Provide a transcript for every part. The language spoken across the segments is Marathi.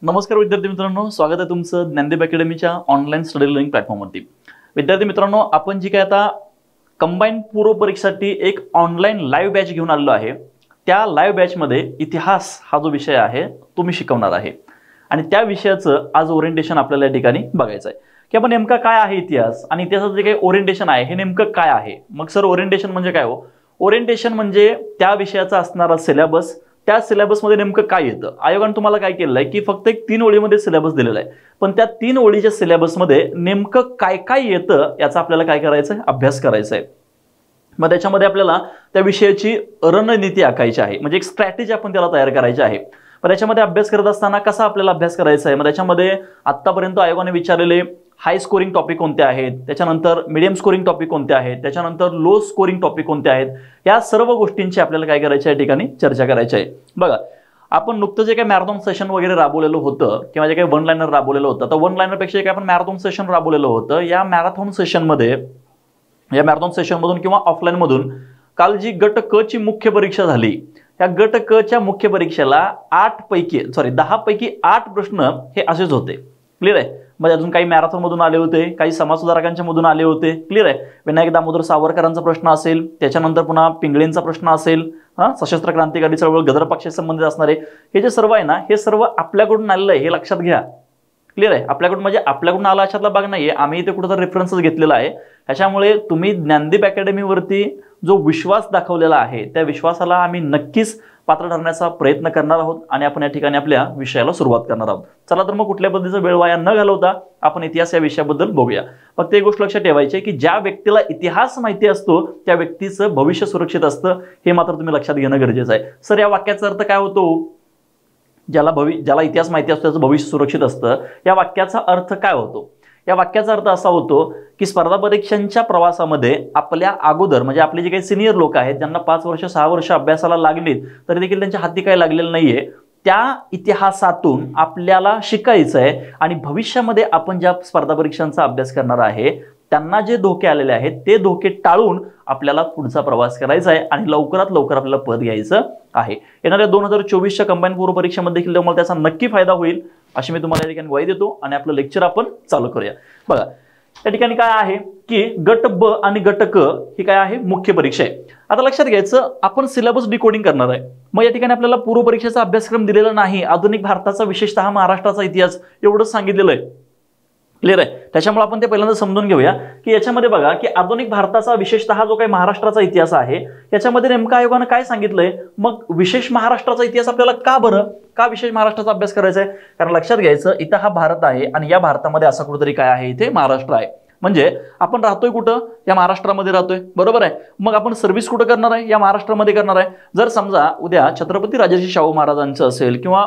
नमस्कार विद्यार्थी मित्रांनो, स्वागत आहे तुमचं ज्ञानदीप अकॅडमीच्या ऑनलाईन स्टडी लर्निंग प्लॅटफॉर्मवरती। विद्यार्थी मित्रांनो, आपण जी काय आता कंबाईन पूर्व परीक्षेसाठी एक ऑनलाईन लाईव्ह बॅच घेऊन आलेलो आहे। त्या लाईव्ह बॅच मध्ये इतिहास हा जो विषय आहे तो मी शिकवणार आहे आणि त्या विषयाचं आज ओरिएंटेशन आपल्याला या ठिकाणी बघायचं आहे की आपण नेमका काय आहे इतिहास आणि इतिहासाचं जे काही ओरिएंटेशन आहे हे नेमकं काय आहे। मग सर ओरिएंटेशन म्हणजे काय हो? ओरिएंटेशन म्हणजे त्या विषयाचा असणारा सिलेबस, त्या सिलेबस मध्ये नेमकं काय येतं। आयोगाने तुम्हाला काय केलं आहे की फक्त एक 3 ओळीमध्ये सिलेबस दिलेला आहे, पण त्या 3 ओळीच्या सिलेबस मध्ये नेमकं काय काय येतं याचा आपल्याला काय करायचं आहे, अभ्यास करायचा आहे। मग त्याच्यामध्ये आपल्याला त्या विषयाची रणनीती आखायची आहे, म्हणजे एक स्ट्रॅटेजी आपण त्याला तयार करायची आहे। पण त्याच्यामध्ये अभ्यास करत असताना कसा आपल्याला अभ्यास करायचा आहे, मग त्याच्यामध्ये आतापर्यंत आयोगाने विचारलेले हाय स्कोरिंग टॉपिक कोणते आहेत, त्याच्यानंतर मीडियम स्कोरिंग टॉपिक कोणते आहेत, त्याच्यानंतर लो स्कोरिंग टॉपिक कोणते आहेत, या सर्व गोष्टींची आपल्याला काय करायची आहे, या ठिकाणी चर्चा करायची आहे। बघा, आपण नुकतं जे काही मॅरेथॉन सेशन वगैरे राबवलेलं होतं किंवा जे काही वन लाइनर राबवलेलं होतं, तर वन लाइनर पेक्षा जे काही आपण मॅरेथॉन सेशन राबवलेलं होतं, या मॅरेथॉन सेशन मधून किंवा ऑफलाईन मधून काल जी गट क ची मुख्य परीक्षा झाली, या गट क च्या मुख्य परीक्षेला 10 पैकी 8 प्रश्न हे असेच होते। क्लियर आहे? म्हणजे अजून काही मॅरेथॉन मधून आले होते, काही समाज सुधारकांच्या मधून आले होते। क्लियर आहे? विनायक दामोदर सावरकरांचा प्रश्न असेल, त्याच्यानंतर पुन्हा पिंगळेंचा प्रश्न असेल, सशस्त्र क्रांतिकारी चळवळ गदर पक्षाशी संबंधित असणारे हे जे सर्व आहे ना, हे सर्व आपल्याकडून आलेलं आहे, हे लक्षात घ्या। क्लियर आहे? आपल्याकडून म्हणजे आपल्याकडून आला अशातला भाग नाहीये, आम्ही इथे कुठेतरी रेफरन्सच घेतलेला आहे। त्याच्यामुळे तुम्ही ज्ञानदीप अकॅडमीवरती जो विश्वास दाखवलेला आहे त्या विश्वासाला आम्ही नक्कीच पात्र ठरण्याचा प्रयत्न करणार आहोत आणि आपण या ठिकाणी आपल्या विषयाला सुरुवात करणार आहोत। चला तर मग कुठल्या पद्धतीचा वेळ वाया न घालवता आपण इतिहास या विषयाबद्दल बघूया। फक्त एक गोष्ट लक्षात ठेवायची आहे की ज्या व्यक्तीला इतिहास माहिती असतो त्या व्यक्तीचं भविष्य सुरक्षित असतं, हे मात्र तुम्ही लक्षात घेणं गरजेचं आहे। सर या वाक्याचा अर्थ काय होतो? ज्याला इतिहास माहिती असतो त्याचं भविष्य सुरक्षित असतं, या वाक्याचा अर्थ काय होतो? या वाक्याचा अर्थ असा होतो की स्पर्धा परीक्षांच्या प्रवासामध्ये आपल्या अगोदर म्हणजे आपले जे काही सिनियर लोक आहेत ज्यांना 5 वर्ष 6 वर्ष अभ्यासाला लागलीत तरी देखील त्यांच्या हाती काही लागलेलं नाहीये, त्या इतिहासातून आपल्याला शिकायचं आहे आणि भविष्यामध्ये आपण ज्या स्पर्धा परीक्षांचा अभ्यास करणार आहे त्यांना जे धोके आलेले आहेत ते धोके टाळून आपल्याला पुढचा प्रवास करायचा आहे आणि लवकरात लवकर आपल्याला पद घ्यायचं आहे। येणाऱ्या 2024च्या कंबाईन पूर्व परीक्षेमध्ये देखील तुम्हाला त्याचा नक्की फायदा होईल अशी मी तुम्हाला या ठिकाणी ग्वाही देतो आणि आपलं लेक्चर आपण चालू करूया। बघा, या ठिकाणी काय आहे की गट ब आणि गट क ही काय आहे, मुख्य परीक्षा आहे। आता लक्षात घ्यायचं, आपण सिलेबस डिकोडिंग करणार आहे। मग या ठिकाणी आपल्याला पूर्व परीक्षेचा अभ्यासक्रम दिलेला नाही, आधुनिक भारताचा विशेषतः महाराष्ट्राचा इतिहास एवढंच सांगितलेलं आहे। क्लियर आहे? त्याच्यामुळे आपण ते पहिल्यांदा समजून घेऊया की याच्यामध्ये बघा की आधुनिक भारताचा विशेषतः जो काही महाराष्ट्राचा इतिहास आहे याच्यामध्ये नेमकं आयोगाने काय सांगितलंय, मग विशेष महाराष्ट्राचा इतिहास आपल्याला का बरं, का विशेष महाराष्ट्राचा अभ्यास करायचा आहे? कारण लक्षात घ्यायचं, इथं हा भारत आहे आणि या भारतामध्ये असा कुठेतरी काय आहे, इथे महाराष्ट्र आहे। म्हणजे आपण राहतोय कुठं, या महाराष्ट्रामध्ये राहतोय, बरोबर आहे? मग आपण सर्व्हिस कुठं करणार आहे, या महाराष्ट्रामध्ये करणार आहे। जर समजा उद्या छत्रपती राजर्षी शाहू महाराजांचं असेल किंवा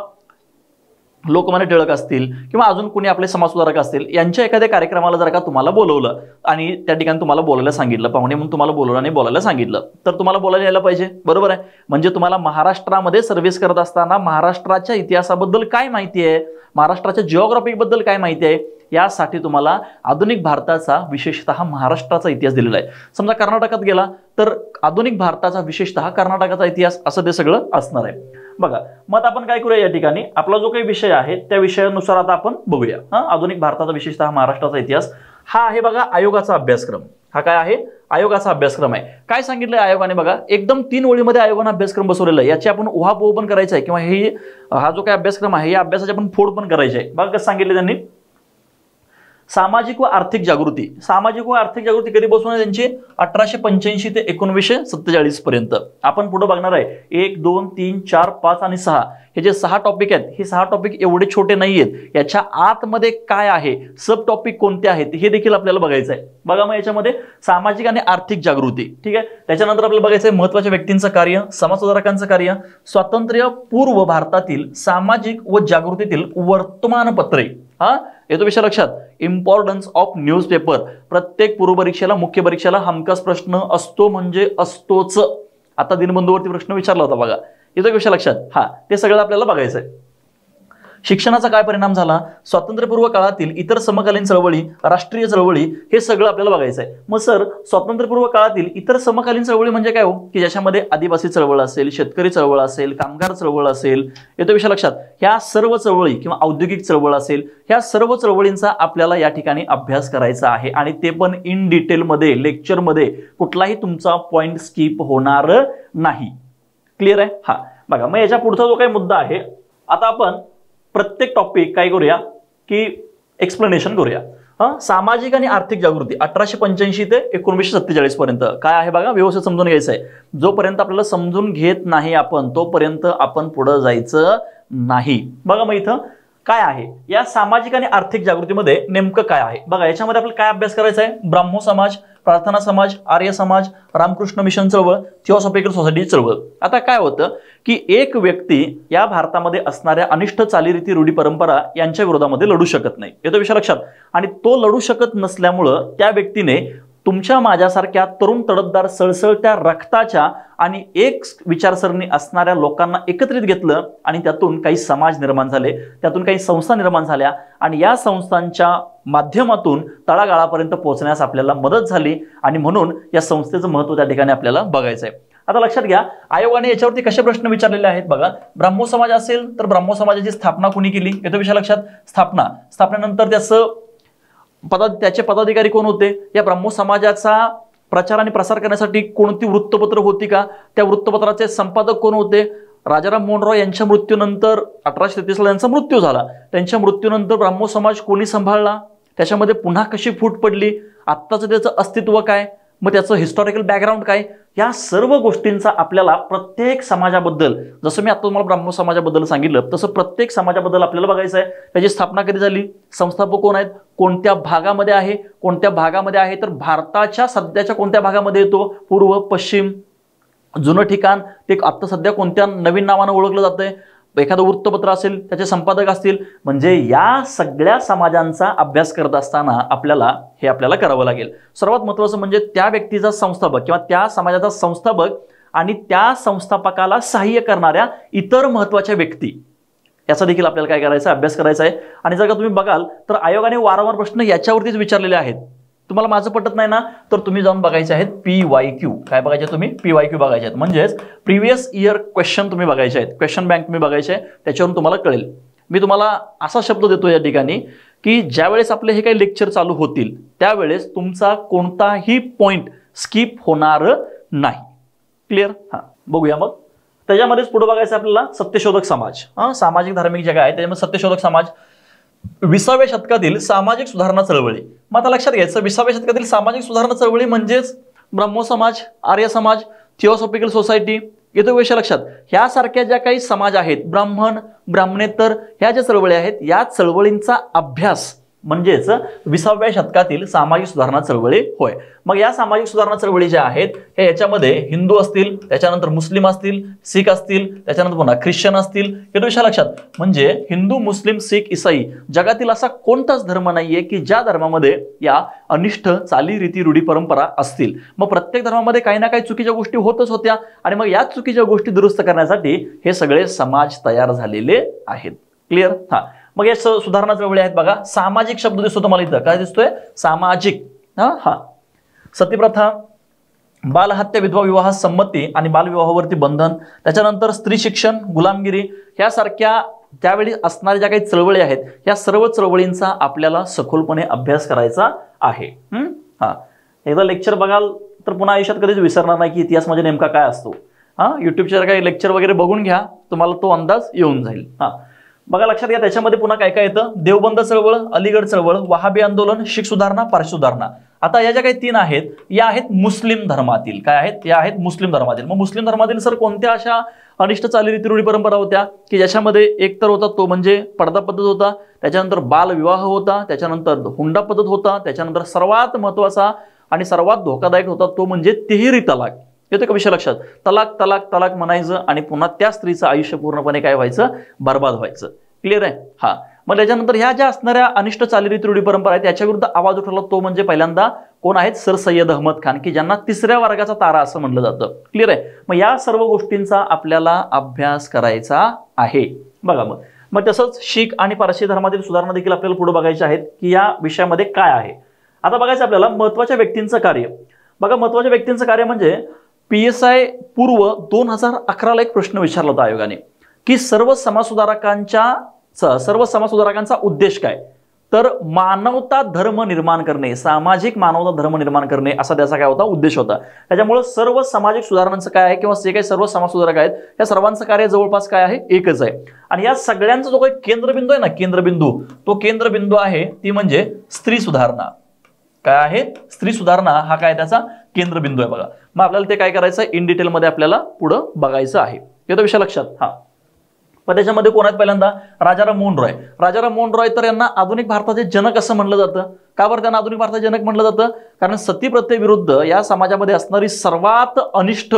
लोकमान्य टिळक असतील किंवा अजून कोणी आपले समाजसुधारक असतील, यांच्या एखाद्या कार्यक्रमाला जर का तुम्हाला बोलवलं आणि त्या ठिकाणी तुम्हाला बोलायला सांगितलं, पाहुणे म्हणून तुम्हाला बोलवलं आणि बोलायला सांगितलं, तर तुम्हाला बोलायला यायला पाहिजे, बरोबर आहे? म्हणजे तुम्हाला महाराष्ट्रामध्ये सर्व्हिस करत असताना महाराष्ट्राच्या इतिहासाबद्दल काय माहिती आहे, महाराष्ट्राच्या जिओग्राफीबद्दल काय माहिती आहे, यासाठी तुम्हाला आधुनिक भारताचा विशेषतः महाराष्ट्राचा इतिहास दिलेला आहे। समजा कर्नाटकात गेला तर आधुनिक भारताचा विशेषतः कर्नाटकाचा इतिहास असं ते सगळं असणार आहे। बघा, मग आपण काय करूया, या ठिकाणी आपला जो काही विषय आहे त्या विषयानुसार आता आपण बघूया। आधुनिक भारताचा विशेषतः महाराष्ट्राचा इतिहास हा आहे बघा आयोगाचा अभ्यासक्रम। हा काय आहे, आयोगाचा अभ्यासक्रम आहे। काय सांगितलंय आयोगाने बघा, एकदम 3 ओळीमध्ये आयोगाने अभ्यासक्रम बसवलेला आहे। याची आपण उहापोह पण करायचा आहे किंवा हा जो काही अभ्यासक्रम आहे या अभ्यासाचे आपण फोड पण करायचे आहे। बघा कसं सांगितलं त्यांनी, सामाजिक व आर्थिक जागृती। सामाजिक व आर्थिक जागृती कधी बसवणार त्यांची, 1885 ते 1947 पर्यंत। आपण पुढे बघणार आहे 1 2 3 4 5 आणि 6 हे जे 6 टॉपिक आहेत, हे 6 टॉपिक एवढे छोटे नाहीयेत, याच्या आतमध्ये काय आहे, सब टॉपिक कोणते आहेत हे देखील आपल्याला बघायचं आहे। बघा, मग याच्यामध्ये सामाजिक आणि आर्थिक जागृती, ठीक आहे। त्याच्यानंतर आपल्याला बघायचं आहे महत्त्वाच्या व्यक्तींचं कार्य, समाजसुधारकांचं कार्य, स्वातंत्र्य पूर्व भारतातील सामाजिक व जागृतीतील वर्तमानपत्रे। येतो विषय लक्षात, इम्पॉर्टन्स ऑफ न्यूजपेपर। प्रत्येक पूर्व परीक्षेला मुख्य परीक्षेला हमखास प्रश्न असतो म्हणजे असतोच। आता दिनबंधूवरती प्रश्न विचारला होता बघा, येतो विषय लक्षात, ते सगळं आपल्याला बघायचं आहे। शिक्षणाचा काय परिणाम झाला, स्वातंत्र्यपूर्व काळातील इतर समकालीन चळवळी, राष्ट्रीय चळवळी, हे सगळं आपल्याला बघायचं आहे. मग सर स्वातंत्र्यपूर्व काळातील इतर समकालीन चळवळी म्हणजे काय हो, की ज्याच्यामध्ये आदिवासी चळवळ असेल, शेतकरी चळवळ असेल, कामगार चळवळ असेल, येतो विषय लक्षात. ह्या सर्व चळवळी किंवा औद्योगिक चळवळ असेल, ह्या सर्व चळवळींचा आपल्याला या ठिकाणी अभ्यास करायचा आहे आणि ते पण इन डिटेलमध्ये लेक्चरमध्ये, कुठलाही तुमचा पॉइंट स्किप होणार नाही. क्लिअर आहे? हा बघा, मग याच्या पुढचा जो काही मुद्दा आहे, आता आपण प्रत्येक टॉपिक काय करूया की एक्सप्लेनेशन करूया. सामाजिक आणि आर्थिक जागृती 1885 ते 1947 पर्यंत काय आहे बघा, व्यवस्थित समजून घ्यायचं आहे. जोपर्यंत आपल्याला समजून घेत नाही आपण, तोपर्यंत आपण पुढे जायचं नाही. बघा मग इथं काय आहे, या सामाजिक आणि आर्थिक जागृतीमध्ये नेमकं काय आहे बघा. याच्यामध्ये आपल्याला काय अभ्यास करायचा आहे, ब्राह्मो समाज, प्रार्थना समाज, आर्य समाज, रामकृष्ण मिशन चळवळ, थिओसॉफिकल सोसायटी चळवळ. आता काय होतं की एक व्यक्ती या भारतामध्ये असणाऱ्या अनिष्ट चालीरीती, रूढी, परंपरा यांच्या विरोधामध्ये लढू शकत नाही, येतो विषय लक्षात. आणि तो लढू शकत नसल्यामुळं त्या व्यक्तीने तुमच्या माझ्यासारख्या तरुण तडफदार सळसळत्या रक्ताच्या आणि एक विचारसरणी असणाऱ्या लोकांना एकत्रित घेतलं आणि त्यातून काही समाज निर्माण झाले, त्यातून काही संस्था निर्माण झाल्या आणि या संस्थांच्या माध्यमातून तळागाळापर्यंत पोहोचण्यास आपल्याला मदत झाली आणि म्हणून या संस्थेचं महत्त्व त्या ठिकाणी आपल्याला बघायचं आहे. आता लक्षात घ्या, आयोगाने याच्यावरती कसे प्रश्न विचारलेले आहेत बघा. ब्राह्मो समाज असेल तर ब्राह्मो समाजाची स्थापना कोणी केली, येतो विषय लक्षात. स्थापनेनंतर त्याचे पदाधिकारी कोण होते, या ब्राह्मो समाजाचा प्रचार आणि प्रसार करण्यासाठी कोणती वृत्तपत्र होती का, त्या वृत्तपत्राचे संपादक कोण होते. राजाराम मोहन रॉय यांच्या मृत्यूनंतर 1833 ला त्यांचा मृत्यू झाला. त्यांच्या मृत्यूनंतर ब्राह्मो समाज कोणी सांभाळला, त्याच्यामध्ये पुन्हा कशी फूट पडली, आत्ताचं त्याचं अस्तित्व काय, मग त्याचं हिस्टॉरिकल बॅकग्राऊंड काय, या सर्व गोष्टींचा आपल्याला प्रत्येक समाजाबद्दल, जसं मी आता तुम्हाला ब्राह्मो समाजाबद्दल सांगितलं तसं प्रत्येक समाजाबद्दल आपल्याला बघायचं आहे. त्याची स्थापना कधी झाली, संस्थापक कोण आहेत, कोणत्या भागामध्ये आहे, कोणत्या भागामध्ये आहे तर भारताच्या सध्याच्या कोणत्या भागामध्ये येतो, पूर्व, पश्चिम, जुनं ठिकाण, ते आता सध्या कोणत्या नवीन नावानं ओळखलं जातंय, एखादं वृत्तपत्र असेल, त्याचे संपादक असतील. म्हणजे या सगळ्या समाजांचा अभ्यास करत असताना आपल्याला करावं लागेल. सर्वात महत्त्वाचं म्हणजे त्या व्यक्तीचा संस्थापक किंवा त्या समाजाचा संस्थापक आणि त्या संस्थापकाला सहाय्य करणाऱ्या इतर महत्त्वाच्या व्यक्ती, याचा देखील आपल्याला काय करायचं, अभ्यास करायचा आहे. आणि जर का तुम्ही बघाल तर आयोगाने वारंवार प्रश्न याच्यावरतीच विचारलेले आहेत. तुम्हाला माझं पटत नाही ना, तर तुम्ही जाऊन बघायचे आहेत PYQ. काय बघायचे तुम्ही, PYQ बघायचे आहेत, म्हणजेच प्रिव्हियस इयर क्वेश्चन तुम्ही बघायचे आहेत, क्वेश्चन बँक तुम्ही बघायचे आहे, त्याच्यावरून तुम्हाला कळेल. मी तुम्हाला असा शब्द देतो या ठिकाणी की ज्यावेळेस आपले हे काही लेक्चर चालू होतील त्यावेळेस तुमचा कोणताही पॉइंट स्किप होणार नाही. क्लिअर? हां, बघूया मग. त्याच्यामध्येच पुढे बघायचं आपल्याला सत्यशोधक समाज, सामाजिक धार्मिक जग आहे त्याच्यामध्ये सत्यशोधक समाज, 20व्या शतकातील सामाजिक सुधारणा चळवळी. मग आता लक्षात घ्यायचं, 20व्या शतकातील सामाजिक सुधारणा चळवळी म्हणजेच ब्राह्मो समाज, आर्य समाज, थिओसॉफिकल सोसायटी, येतो विषय लक्षात. ह्यासारख्या ज्या काही समाज आहेत, ब्राह्मण, ब्राह्मणेतर, ह्या ज्या चळवळी आहेत, या चळवळींचा अभ्यास म्हणजेच 20व्या शतकातील सामाजिक सुधारणा चळवळी होय. मग या सामाजिक सुधारणा चळवळी ज्या आहेत हे याच्यामध्ये हिंदू असतील, त्याच्यानंतर मुस्लिम असतील, सिख असतील, त्याच्यानंतर पुन्हा ख्रिश्चन असतील, येतो विषय लक्षात. म्हणजे हिंदू, मुस्लिम, सिख, ईसाई जगातील असा कोणताच धर्म नाहीये की ज्या धर्मामध्ये या अनिष्ट चाली, रीती, रूढी, परंपरा असतील. मग प्रत्येक धर्मामध्ये काही ना काही चुकीच्या गोष्टी होतच होत्या आणि मग या चुकीच्या गोष्टी दुरुस्त करण्यासाठी हे सगळे समाज तयार झालेले आहेत. क्लिअर? हा, मग या सुधारणा चळवळी आहेत बघा. सामाजिक शब्द दिसतो तुम्हाला इथं, काय दिसतोय, सामाजिक. हा, सतीप्रथा, बालहत्या, विधवा विवाह संमती आणि बालविवाहावरती बंधन, त्याच्यानंतर स्त्री शिक्षण, गुलामगिरी, यासारख्या त्यावेळी असणाऱ्या ज्या काही चळवळी आहेत या सर्व चळवळींचा आपल्याला सखोलपणे अभ्यास करायचा आहे. हा, एकदा लेक्चर बघाल तर पुन्हा आयुष्यात कधीच विसरणार नाही की इतिहास म्हणजे नेमका काय असतो. युट्यूबचे काही लेक्चर वगैरे बघून घ्या, तुम्हाला तो अंदाज येऊन जाईल. बघा लक्षात घ्या, त्याच्यामध्ये पुन्हा काय काय येतं, देवबंद चळवळ, अलीगड चळवळ, वहाबी आंदोलन, शीख सुधारणा, पारशी सुधारणा. आता या ज्या काही 3 आहेत या आहेत मुस्लिम धर्मातील. काय आहेत, या आहेत मुस्लिम धर्मातील. मग मुस्लिम धर्मातील सर कोणत्या अशा अनिष्ट चालीरीती, रूढी, परंपरा होत्या की ज्याच्यामध्ये एक तर होता तो म्हणजे पडदा पद्धत होता, त्याच्यानंतर बालविवाह होता, त्याच्यानंतर हुंडा पद्धत होता, त्याच्यानंतर सर्वात महत्त्वाचा आणि सर्वात धोकादायक होता तो म्हणजे तिहेरी तलाक. येतो का विषय लक्षात. तलाक तलाक तलाक म्हणायचं आणि पुन्हा त्या स्त्रीचं आयुष्य पूर्णपणे काय व्हायचं, बर्बाद व्हायचं. क्लिअर आहे? हा, मग त्याच्यानंतर ह्या ज्या असणाऱ्या अनिष्ट चालीरीती, रूढी, परंपरा आहेत याच्या विरुद्ध आवाज उठवला तो म्हणजे पहिल्यांदा कोण आहेत, सर सय्यद अहमद खान, की ज्यांना 3ऱ्या वर्गाचा तारा असं म्हणलं जातं. क्लिअर आहे? मग या सर्व गोष्टींचा आपल्याला अभ्यास करायचा आहे. बघा मग मग तसंच शीख आणि पारशी धर्मातील सुधारणा देखील आपल्याला पुढे बघायच्या आहेत की या विषयामध्ये काय आहे. आता बघायचं आपल्याला महत्त्वाच्या व्यक्तींचं कार्य. बघा, महत्त्वाच्या व्यक्तींचं कार्य म्हणजे PSI पूर्व 2011ला एक प्रश्न विचारला होता आयोगाने की सर्व समाजसुधारकांचा उद्देश काय. तर मानवता धर्म निर्माण करणे, सामाजिक मानवता धर्म निर्माण करणे असा त्याचा काय होता, उद्देश होता. त्याच्यामुळे सर्व सामाजिक सुधारणांचं काय आहे किंवा जे काही सर्व समाजसुधारक आहेत या सर्वांचं कार्य जवळपास काय आहे, एकच आहे. आणि या सगळ्यांचा जो काही केंद्रबिंदू आहे ना, तो केंद्रबिंदू आहे ती म्हणजे स्त्री सुधारणा. काय आहे, स्त्री सुधारणा हा काय त्याचा केंद्रबिंदू आहे. बघा, मग आपल्याला ते काय करायचं आहे, इन डिटेल मध्ये आपल्याला पुढे बघायचं आहे. येतो विषय लक्षात. हा, पण त्याच्यामध्ये कोण आहेत पहिल्यांदा, राजाराम मोहन रॉय. राजाराम मोहन रॉय तर यांना आधुनिक भारताचे जनक असं म्हणलं जातं. का बरं त्यांना आधुनिक भारताचे जनक म्हणलं जातं, कारण सती प्रथेविरुद्ध या समाजामध्ये असणारी सर्वात अनिष्ट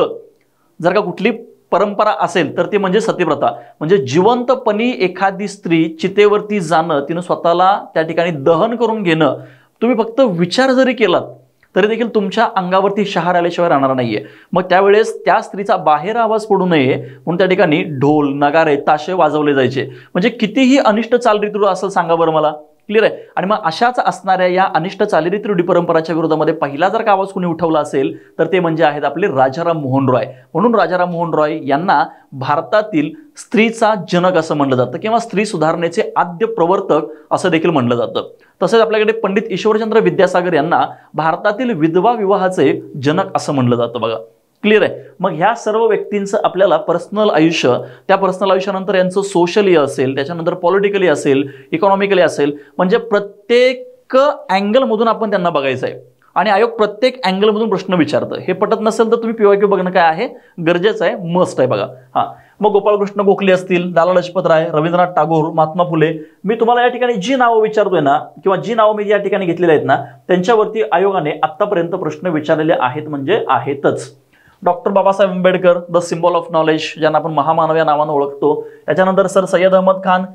जर का कुठली परंपरा असेल तर ती म्हणजे सतीप्रथा. म्हणजे जिवंतपणी एखादी स्त्री चितेवरती जाणं, तिनं स्वतःला त्या ठिकाणी दहन करून घेणं, तुम्ही फक्त विचार जरी केलात तरी देखील तुमच्या अंगावरती शहार आल्याशिवाय राहणार नाहीये. मग त्यावेळेस त्या स्त्रीचा बाहेर आवाज पडू नये म्हणून त्या ठिकाणी ढोल, नगारे, ताशे वाजवले जायचे. म्हणजे कितीही अनिष्ट चालरीती असेल सांगा बरं मला. क्लिअर आहे. आणि मग अशाच असणाऱ्या या अनिष्ट चालीरीती रूढी परंपराच्या विरोधामध्ये पहिला जर का आवाज कोणी उठवला असेल तर ते म्हणजे आहेत आपले राजाराम मोहन रॉय. म्हणून राजाराम मोहन रॉय यांना भारतातील स्त्रीचा जनक असं म्हणलं जातं किंवा स्त्री सुधारणेचे आद्य प्रवर्तक असं देखील म्हणलं जातं. तसेच आपल्याकडे पंडित ईश्वरचंद्र विद्यासागर यांना भारतातील विधवा विवाहाचे जनक असं म्हणलं जातं. बघा, क्लिअर आहे. मग ह्या सर्व व्यक्तींचं आपल्याला पर्सनल आयुष्य, त्या पर्सनल आयुष्यानंतर यांचं सोशली असेल, त्याच्यानंतर पॉलिटिकली असेल, इकॉनॉमिकली असेल, म्हणजे प्रत्येक अँगलमधून आपण त्यांना बघायचं आहे. आणि आयोग प्रत्येक अँगलमधून प्रश्न विचारतं. हे पटत नसेल तर तुम्ही PYQ बघणं काय आहे, गरजेचं आहे, मस्ट आहे. बघा, हा, मग गोपाळकृष्ण गोखले असतील, लाला लजपत राय, रवींद्रनाथ टागोर, महात्मा फुले, मी तुम्हाला या ठिकाणी जी नावं विचारतोय ना किंवा जी नावं मी या ठिकाणी घेतलेली आहेत ना त्यांच्यावरती आयोगाने आतापर्यंत प्रश्न विचारलेले आहेत म्हणजे आहेतच. Doctor Babasaheb Ambedkar, the symbol of knowledge, ज्यांना आपण महामानव या नावानं ओळखतो. त्याच्यानंतर सर सय्यद अहमद खान,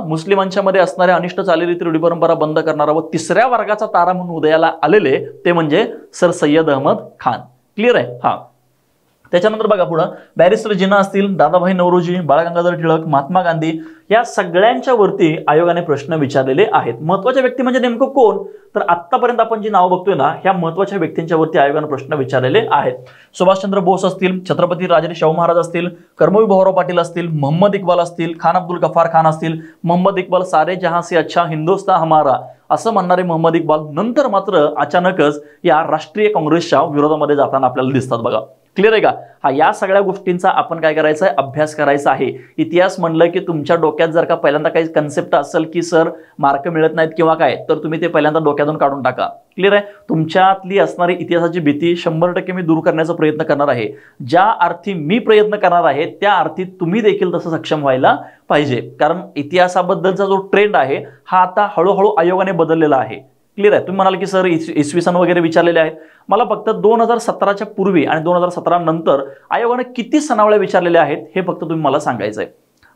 मुस्लिमांच्या मध्ये असणाऱ्या अनिष्ट चालीरीती रूढी परंपरा बंद करणारा व तिसऱ्या वर्गाचा तारा म्हणून उदयाला आलेले ते म्हणजे सर सय्यद अहमद खान. क्लिअर आहे. हा, त्याच्यानंतर बघा पुढे बॅरिस्टर जिना असतील, दादाभाई नौरोजी, बाळ गंगाधर टिळक, महात्मा गांधी, या सगळ्यांच्या वरती आयोगाने प्रश्न विचारलेले आहेत. महत्त्वाच्या व्यक्ती म्हणजे नेमकं कोण, तर आतापर्यंत आपण जी नावं बघतोय ना ह्या महत्त्वाच्या व्यक्तींच्या वरती आयोगाने प्रश्न विचारलेले आहेत. सुभाषचंद्र बोस असतील, छत्रपती राजर्षी शाहू महाराज असतील, कर्मवीर भाऊराव पाटील असतील, मोहम्मद इक्बाल असतील, खान अब्दुल गफ्फार खान असतील. मोहम्मद इक्बाल सारे जहां से अच्छा हिंदुस्तान हमारा असं म्हणणारे मोहम्मद इक्बाल नंतर मात्र अचानकच या राष्ट्रीय काँग्रेसच्या विरोधामध्ये जाताना आपल्याला दिसतात. बघा, क्लिअर आहे का. हा, या सगळ्या गोष्टींचा आपण काय करायचं आहे, अभ्यास करायचा आहे. इतिहास म्हणलं की तुमच्या डोक्यात जर का पहिल्यांदा काही कन्सेप्ट असेल की सर मार्क मिळत नाहीत किंवा काय, तर तुम्ही ते पहिल्यांदा डोक्यातून काढून टाका. क्लिअर आहे. तुमच्यातली असणारी इतिहासाची भीती 100% मी दूर करण्याचा प्रयत्न करणार आहे. ज्या अर्थी मी प्रयत्न करणार आहे त्या अर्थी तुम्ही देखील तसं सक्षम व्हायला पाहिजे. कारण इतिहासाबद्दलचा जो ट्रेंड आहे हा आता हळूहळू आयोगाने बदललेला आहे. क्लिअर आहे. तुम्ही म्हणाल की सर इसवी सन वगैरे विचारलेले आहेत. मला फक्त 2017च्या पूर्वी आणि 2017 नंतर आयोगाने किती सनावळ्या विचारलेल्या आहेत हे फक्त तुम्ही मला सांगायचं आहे.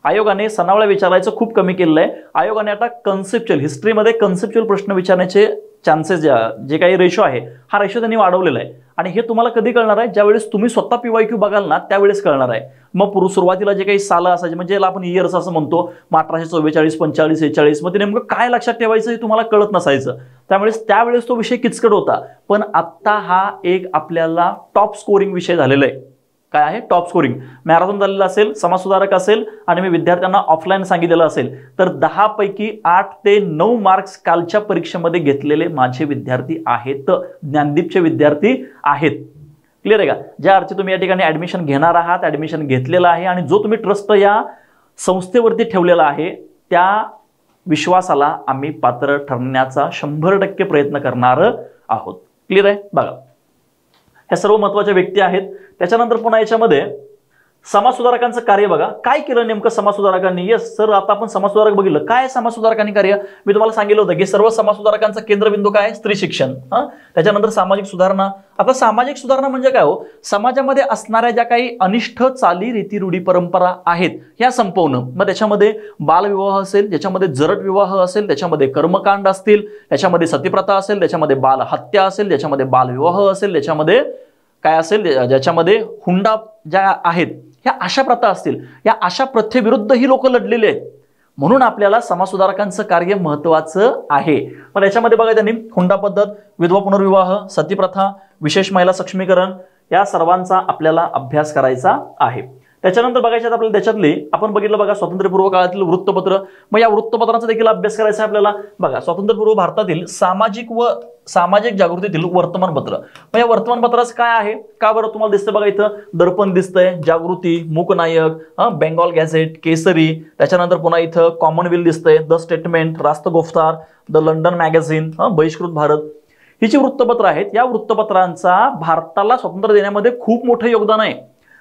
आयोगाने सनावळ्या विचारायचं खूप कमी केलेलं आहे. आयोगाने आता कन्सेप्च्युअल हिस्ट्रीमध्ये कन्सेप्च्युअल प्रश्न विचारण्याचे चान्सेस जे काही रेशो आहे हा रेशो त्यांनी वाढवलेला आहे. आणि हे तुम्हाला कधी कळणार आहे, ज्यावेळेस तुम्ही स्वतः PYQ बघाल ना त्यावेळेस कळणार आहे. मग सुरुवातीला जे काही सालं असायचे म्हणजे याला आपण इयर्स असं म्हणतो, 1844, 45, 46, मग ते नेमकं काय लक्षात ठेवायचं हे तुम्हाला कळत नसायचं. त्यावेळेस तो विषय किचकट होता. पण आत्ता हा एक आपल्याला टॉप स्कोरिंग विषय झालेला आहे. काय आहे, टॉप स्कोरिंग. मॅरेथॉन झालेला असेल, समाजसुधारक असेल आणि मी विद्यार्थ्यांना ऑफलाईन सांगितलेलं असेल तर 10 पैकी 8 ते 9 मार्क्स कालच्या परीक्षेमध्ये घेतलेले माझे विद्यार्थी आहेत, ज्ञानदीपचे विद्यार्थी आहेत. क्लिअर आहे का. ज्या अर्थी तुम्ही या ठिकाणी ऍडमिशन घेणार आहात, ऍडमिशन घेतलेलं आहे आणि जो तुम्ही ट्रस्ट या संस्थेवरती ठेवलेला आहे त्या विश्वासाला आम्ही पात्र ठरण्याचा 100% प्रयत्न करणार आहोत. क्लिअर आहे. बघा, ह्या सर्व महत्त्वाच्या व्यक्ती आहेत. त्याच्यानंतर पुन्हा याच्यामध्ये समाजसुधारकांचं कार्य बघा, काय केलं नेमकं समाजसुधारकांनी. येस सर, आता आपण समाजसुधारक बघितलं. काय समाजसुधारकांनी कार्य, मी तुम्हाला सांगितलं होतं की सर्व समाजसुधारकांचा केंद्रबिंदू काय, स्त्री शिक्षण. त्याच्यानंतर सामाजिक सुधारणा. आता सामाजिक सुधारणा म्हणजे काय हो, समाजामध्ये असणाऱ्या ज्या काही अनिष्ट चाली रीती रूढी परंपरा आहेत ह्या संपवणं. मग त्याच्यामध्ये बालविवाह असेल, त्याच्यामध्ये जरट विवाह असेल, त्याच्यामध्ये कर्मकांड असतील, त्याच्यामध्ये सतीप्रथा असेल, त्याच्यामध्ये बालहत्या असेल, त्याच्यामध्ये बालविवाह असेल, त्याच्यामध्ये काय असेल, ज्याच्यामध्ये हुंडा ज्या आहेत ह्या अशा प्रथा असतील. या अशा प्रथेविरुद्ध ही लोक लढलेले आहेत. म्हणून आपल्याला समाजसुधारकांचं कार्य महत्त्वाचं आहे. पण याच्यामध्ये बघा त्यांनी हुंडा पद्धत, विधवा पुनर्विवाह, सतीप्रथा, विशेष महिला सक्षमीकरण या सर्वांचा आपल्याला अभ्यास करायचा आहे. त्याच्यानंतर बघायचं आपल्याला त्याच्यातली आपण बघितलं बघा स्वातंत्र्यपूर्व काळातील वृत्तपत्र. मग या वृत्तपत्रांचा देखील अभ्यास करायचा आहे आपल्याला. बघा स्वातंत्र्यपूर्व भारतातील सामाजिक जागृतीतील वर्तमानपत्र. मग या वर्तमानपत्राचं काय आहे, का बरं तुम्हाला दिसतं बघा इथं दर्पण दिसतंय, जागृती, मूकनायक, बेंगॉल गॅझेट, केसरी, त्याच्यानंतर पुन्हा इथं कॉमनवेल्थ दिसतंय, the statement, Rast Goftar, the London magazine, Bahishkrit Bharat, ही जी वृत्तपत्र आहेत या वृत्तपत्रांचा भारताला स्वातंत्र्य देण्यामध्ये खूप मोठं योगदान आहे.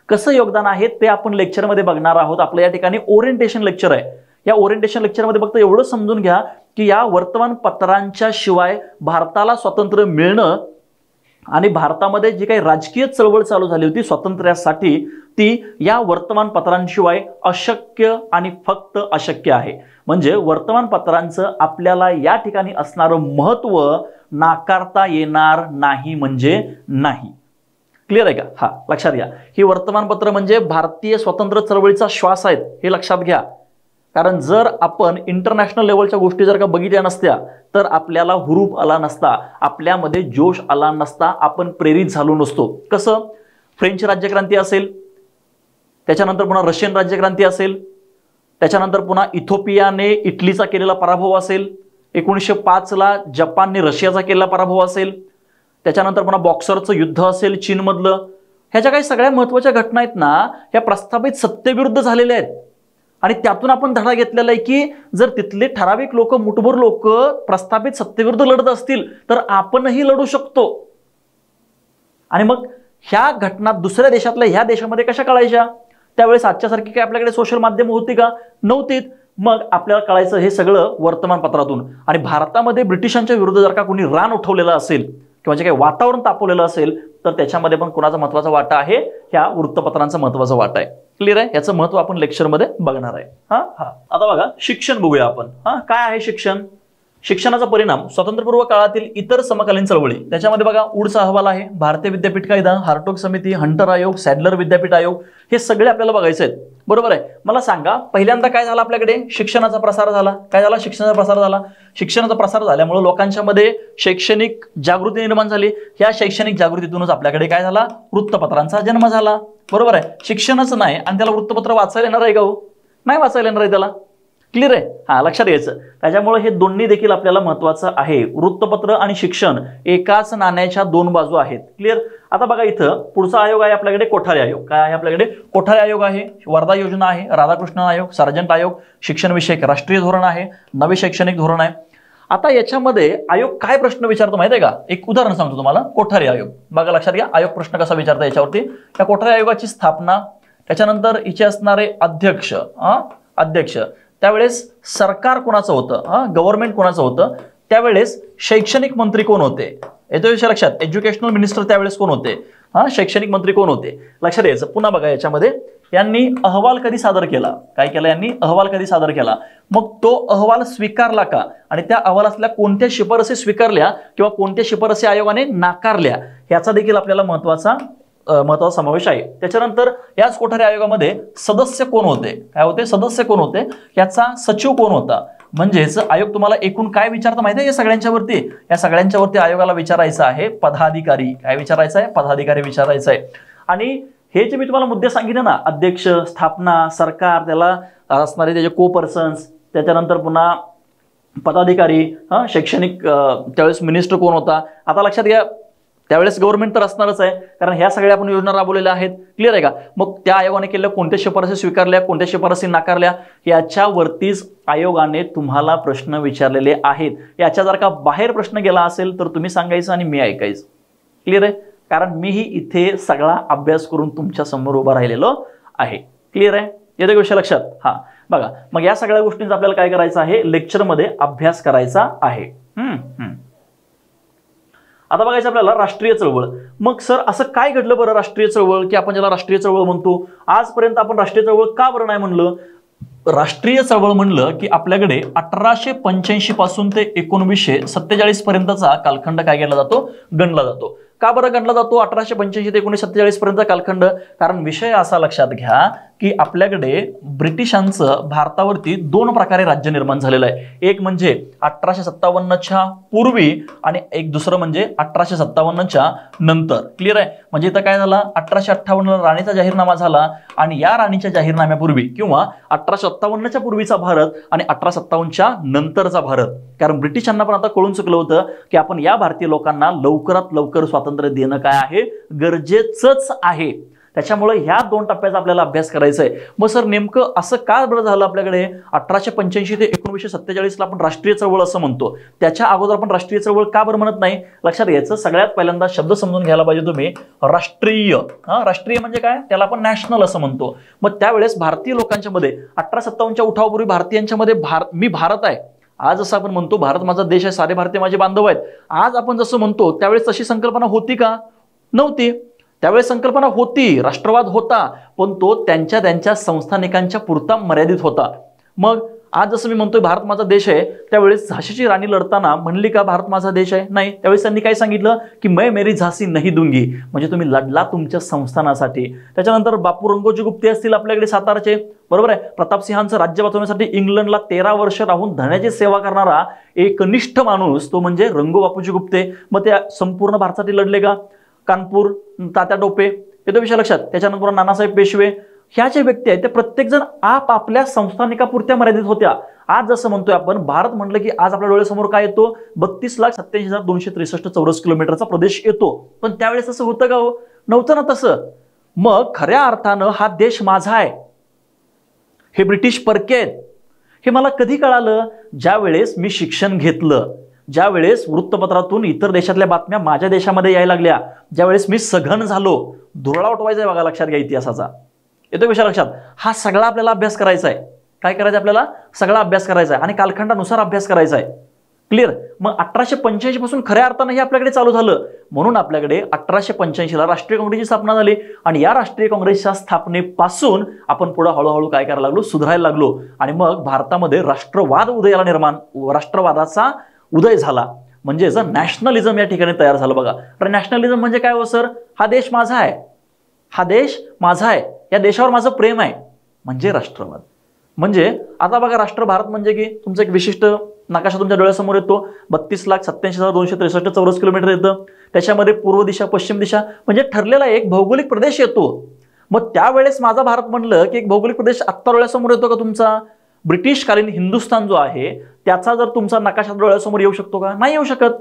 कसं योगदान आहे ते आपण लेक्चरमध्ये बघणार आहोत. आपल्या या ठिकाणी ओरिएंटेशन लेक्चर आहे. या ओरिएंटेशन लेक्चरमध्ये फक्त एवढं समजून घ्या की या वर्तमानपत्रांच्या शिवाय भारताला स्वातंत्र्य मिळणं आणि भारतामध्ये जी काही राजकीय चळवळ चालू झाली होती स्वातंत्र्यासाठी ती या वर्तमानपत्रांशिवाय अशक्य आणि फक्त अशक्य आहे. म्हणजे वर्तमानपत्रांचं आपल्याला या ठिकाणी असणारं महत्त्व नाकारता येणार नाही म्हणजे नाही. क्लिअर आहे का? हा, लक्षात घ्या. ही वर्तमानपत्र म्हणजे भारतीय स्वातंत्र्य चळवळीचा श्वास आहेत, हे लक्षात घ्या. कारण जर आपण इंटरनॅशनल लेवलच्या गोष्टी जर का बघितल्या नसत्या तर आपल्याला हुरूप आला नसता, आपल्यामध्ये जोश आला नसता, आपण प्रेरित झालो नसतो. कसं? फ्रेंच राज्यक्रांती असेल, त्याच्यानंतर पुन्हा रशियन राज्यक्रांती असेल, त्याच्यानंतर पुन्हा इथिओपियाने इटलीचा केलेला पराभव असेल, 1905 ला जपानने रशियाचा केलेला पराभव असेल, त्याच्यानंतर पुन्हा बॉक्सरचं युद्ध असेल चीनमधलं. ह्याच्या काही सगळ्या महत्त्वाच्या घटना आहेत ना, ह्या प्रस्थापित सत्तेविरुद्ध झालेल्या आहेत. आणि त्यातून आपण धडा घेतलेला आहे की जर तिथले ठराविक लोक, मुठभर लोक प्रस्थापित सत्तेविरुद्ध लढत असतील तर आपणही लढू शकतो. आणि मग ह्या घटना दुसऱ्या देशातल्या ह्या देशामध्ये कशा कळायच्या? त्यावेळेस आजच्यासारखी काय आपल्याकडे सोशल माध्यम होती का? नव्हतीत. मग आपल्याला कळायचं हे सगळं वर्तमानपत्रातून. आणि भारतामध्ये ब्रिटिशांच्या विरुद्ध जर का कोणी रान उठवलेलं असेल किंवा जे काही वातावरण तापवलेलं असेल तर त्याच्यामध्ये पण कोणाचा महत्त्वाचा वाटा आहे? ह्या वृत्तपत्रांचा महत्त्वाचा वाटा आहे. क्लिअर आहे? याचं महत्त्व आपण लेक्चरमध्ये बघणार आहे. आता बघा शिक्षण बघूया आपण. काय आहे शिक्षण? शिक्षणाचा परिणाम स्वातंत्र्यपूर्व काळातील इतर समकालीन चळवळी. त्याच्यामध्ये बघा वूड्सचा अहवाल आहे, भारतीय विद्यापीठ कायदा, हार्टोग समिती, हंटर आयोग, सॅडलर विद्यापीठ आयोग, हे सगळे आपल्याला बघायचे आहेत. बरोबर आहे? मला सांगा पहिल्यांदा काय झालं आपल्याकडे? शिक्षणाचा प्रसार झाला. काय झाला? शिक्षणाचा प्रसार झाला. शिक्षणाचा प्रसार झाल्यामुळे लोकांच्या मध्ये शैक्षणिक जागृती निर्माण झाली. या शैक्षणिक जागृतीतूनच आपल्याकडे काय झाला? वृत्तपत्रांचा जन्म झाला. बरोबर आहे? शिक्षणच नाही आणि त्याला वृत्तपत्र वाचायला येणार आहे का? हो, नाही वाचायला येणार आहे त्याला. क्लिअर आहे? हा, लक्षात घ्यायचं. त्याच्यामुळे हे दोन्ही देखील आपल्याला महत्त्वाचं आहे. वृत्तपत्र आणि शिक्षण एकाच नाण्याच्या दोन बाजू आहेत. क्लिअर? आता बघा इथं पुढचा आयोग आहे आपल्याकडे कोठारी आयोग. काय आहे आपल्याकडे? कोठारी आयोग आहे, वर्धा योजना आहे, राधाकृष्णन आयोग, सार्जंट आयोग, शिक्षण विषयक राष्ट्रीय धोरण आहे, नवे शैक्षणिक धोरण आहे. आता याच्यामध्ये आयोग काय प्रश्न विचारतो माहिती आहे का? एक उदाहरण सांगतो तुम्हाला. कोठारी आयोग बघा, लक्षात घ्या. आयोग प्रश्न कसा विचारतो याच्यावरती. या कोठारी आयोगाची स्थापना, त्याच्यानंतर इथे असणारे अध्यक्ष, त्यावेळेस सरकार कोणाचं होतं, गव्हर्नमेंट कोणाचं होतं, त्यावेळेस शैक्षणिक मंत्री कोण होते, येतो विषय लक्षात. एज्युकेशनल मिनिस्टर त्यावेळेस कोण होते, शैक्षणिक मंत्री कोण होते, लक्षात यायचं. पुन्हा बघा याच्यामध्ये यांनी अहवाल कधी सादर केला, काय केलं यांनी? अहवाल कधी सादर केला, मग तो अहवाल स्वीकारला का, आणि त्या अहवालातल्या कोणत्या शिफारसी स्वीकारल्या किंवा कोणत्या शिफारसी आयोगाने नाकारल्या, याचा देखील आपल्याला महत्त्वाचा समावेश आहे. त्याच्यानंतर याच कोठारी आयोगामध्ये सदस्य कोण होते, काय होते? सदस्य कोण होते, याचा सचिव कोण होता. म्हणजेच आयोग तुम्हाला एकूण काय विचारतं माहिती आहे? या सगळ्यांच्या वरती आयोगाला विचारायचं आहे पदाधिकारी. काय विचारायचं आहे? पदाधिकारी विचारायचं आहे. आणि हे जे मी तुम्हाला मुद्दे सांगितले ना, अध्यक्ष, स्थापना, सरकार, त्याला असणारे त्याचे को पर्सन्स, त्याच्यानंतर पुन्हा पदाधिकारी, शैक्षणिक, त्यावेळेस मिनिस्टर कोण होता. आता लक्षात घ्या त्यावेळेस गव्हर्नमेंट तर असणारच आहे, कारण ह्या सगळ्या आपण योजना राबवलेल्या आहेत. क्लिअर आहे का? मग त्या आयोगाने केलेल्या कोणत्या शिफारसी स्वीकारल्या, कोणत्या शिफारसी नाकारल्या, याच्यावरतीच आयोगाने तुम्हाला प्रश्न विचारलेले आहेत. याच्या जर का बाहेर प्रश्न गेला असेल तर तुम्ही सांगायचं आणि मी ऐकायचं. क्लिअर आहे? कारण मीही इथे सगळा अभ्यास करून तुमच्या समोर उभा राहिलेलो आहे. क्लिअर आहे? येते विषय लक्षात. बघा मग या सगळ्या गोष्टींचा आपल्याला काय करायचं आहे? लेक्चरमध्ये अभ्यास करायचा आहे. आता बघायचं आपल्याला राष्ट्रीय चळवळ. मग सर असं काय घडलं बरं राष्ट्रीय चळवळ, की आपण ज्याला राष्ट्रीय चळवळ म्हणतो? आजपर्यंत आपण राष्ट्रीय चळवळ का बरं नाही म्हणलं? राष्ट्रीय चळवळ म्हणलं की आपल्याकडे 1885 पासून ते 1947 पर्यंतचा कालखंड काय केला जातो? गणला जातो. का बरं गणला जातो 1885 ते 1947 पर्यंतचा कालखंड? कारण विषय असा लक्षात घ्या की आपल्याकडे ब्रिटिशांचं भारतावरती दोन प्रकारे राज्य निर्माण झालेलं आहे. एक म्हणजे 1857च्या पूर्वी आणि एक दुसरं म्हणजे 1857च्या नंतर. क्लिअर आहे. म्हणजे इथं काय झालं, 1858ला राणीचा जाहीरनामा झाला आणि या राणीच्या जाहीरनाम्यापूर्वी किंवा 1857च्या पूर्वीचा भारत आणि 1857च्या नंतरचा भारत. कारण ब्रिटिशांना पण आता कळून चुकलं होतं की आपण या भारतीय लोकांना लवकरात लवकर स्वातंत्र्य देणं काय आहे, गरजेचंच आहे. त्याच्यामुळे ह्या दोन टप्प्याचा आपल्याला अभ्यास करायचा आहे. मग सर नेमकं असं का बरं झालं, आपल्याकडे 1885 ते 1947ला आपण राष्ट्रीय चळवळ असं म्हणतो, त्याच्या अगोदर आपण राष्ट्रीय चळवळ का बरं म्हणत नाही, लक्षात घ्यायचं. सगळ्यात पहिल्यांदा शब्द समजून घ्यायला पाहिजे तुम्ही, राष्ट्रीय. राष्ट्रीय म्हणजे काय, त्याला आपण नॅशनल असं म्हणतो. मग त्यावेळेस भारतीय लोकांच्या मध्ये 1857च्या उठावापूर्वी भारतीयांच्या मध्ये मी भारत आहे, आज जसं आपण म्हणतो भारत माझा देश आहे, सारे भारतीय माझे बांधव आहेत, आज आपण जसं म्हणतो त्यावेळेस तशी संकल्पना होती का, नव्हती. त्यावेळेस संकल्पना होती, राष्ट्रवाद होता, पण तो त्यांच्या संस्थानिकांच्या पुरता मर्यादित होता. मग आज जसं मी म्हणतोय भारत माझा देश आहे, त्यावेळेस झाशीची राणी लढताना म्हणली का भारत माझा देश आहे, नाही. त्यावेळेस त्यांनी काय सांगितलं की मैं मेरी झाशी नहीं दूंगी, म्हणजे तुम्ही लढला तुमच्या संस्थानासाठी. त्याच्यानंतर बापू रणगोजी गुप्ते असतील आपल्याकडे सातारचे, बरोबर आहे. प्रतापसिंहांचं राज्य वाचवण्यासाठी इंग्लंडला 13 वर्ष राहून धन्याची सेवा करणारा एकनिष्ठ माणूस तो म्हणजे रंगो बापूजी गुप्ते. मग ते संपूर्ण भारतासाठी लढले का, कानपूर, तात्या टोपे, येतो विषय लक्षात. त्याच्यानंतर नानासाहेब पेशवे, ह्या ज्या व्यक्ती आहेत त्या प्रत्येक जण आपापल्या संस्थानिकापुरत्या मर्यादित होत्या. आज जसं म्हणतोय आपण भारत म्हटलं की आज आपल्या डोळ्यासमोर काय येतो, 32,87,263 चौरस किलोमीटरचा प्रदेश येतो. पण त्यावेळेस असं होतं का, हो, नव्हतं ना तसं. मग खऱ्या अर्थानं हा देश माझा आहे, हे ब्रिटिश परके आहेत, हे मला कधी कळालं, ज्या वेळेस मी शिक्षण घेतलं, ज्या वेळेस वृत्तपत्रातून इतर देशातल्या बातम्या माझ्या देशामध्ये यायला लागल्या, ज्यावेळेस मी सघन झालो. धुरळा उठवायचा आहे बघा, लक्षात घ्या इतिहासाचा. येतो विषय लक्षात. हा सगळा आपल्याला अभ्यास करायचा आहे. काय करायचं आपल्याला, सगळा अभ्यास करायचा आहे आणि कालखंडानुसार अभ्यास करायचा आहे. क्लिअर. मग 1885 पासून खऱ्या अर्थानं हे आपल्याकडे चालू झालं. म्हणून आपल्याकडे 1885ला राष्ट्रीय काँग्रेसची स्थापना झाली आणि या राष्ट्रीय काँग्रेसच्या स्थापनेपासून आपण पुढे हळूहळू काय करायला लागलो, सुधारायला लागलो. आणि मग भारतामध्ये राष्ट्रवाद उदयाला राष्ट्रवादाचा उदय झाला. म्हणजे नॅशनलिझम या ठिकाणी तयार झालं बघा. तर नॅशनलिझम म्हणजे काय हो सर, हा देश माझा आहे, हा देश माझा आहे, या देशावर माझं प्रेम आहे, म्हणजे राष्ट्रवाद. म्हणजे आता बघा, राष्ट्र भारत म्हणजे की तुमचं एक विशिष्ट नकाशा तुमच्या डोळ्यासमोर येतो, 32,87,263 चौरस किलोमीटर येतं. त्याच्यामध्ये पूर्व दिशा, पश्चिम दिशा म्हणजे ठरलेला एक भौगोलिक प्रदेश येतो. मग त्यावेळेस माझा भारत म्हणलं की एक भौगोलिक प्रदेश आत्ता डोळ्यासमोर येतो का तुमचा, ब्रिटिशकालीन हिंदुस्थान जो आहे त्याचा जर तुमचा नकाशा डोळ्यासमोर येऊ शकतो का, नाही येऊ शकत.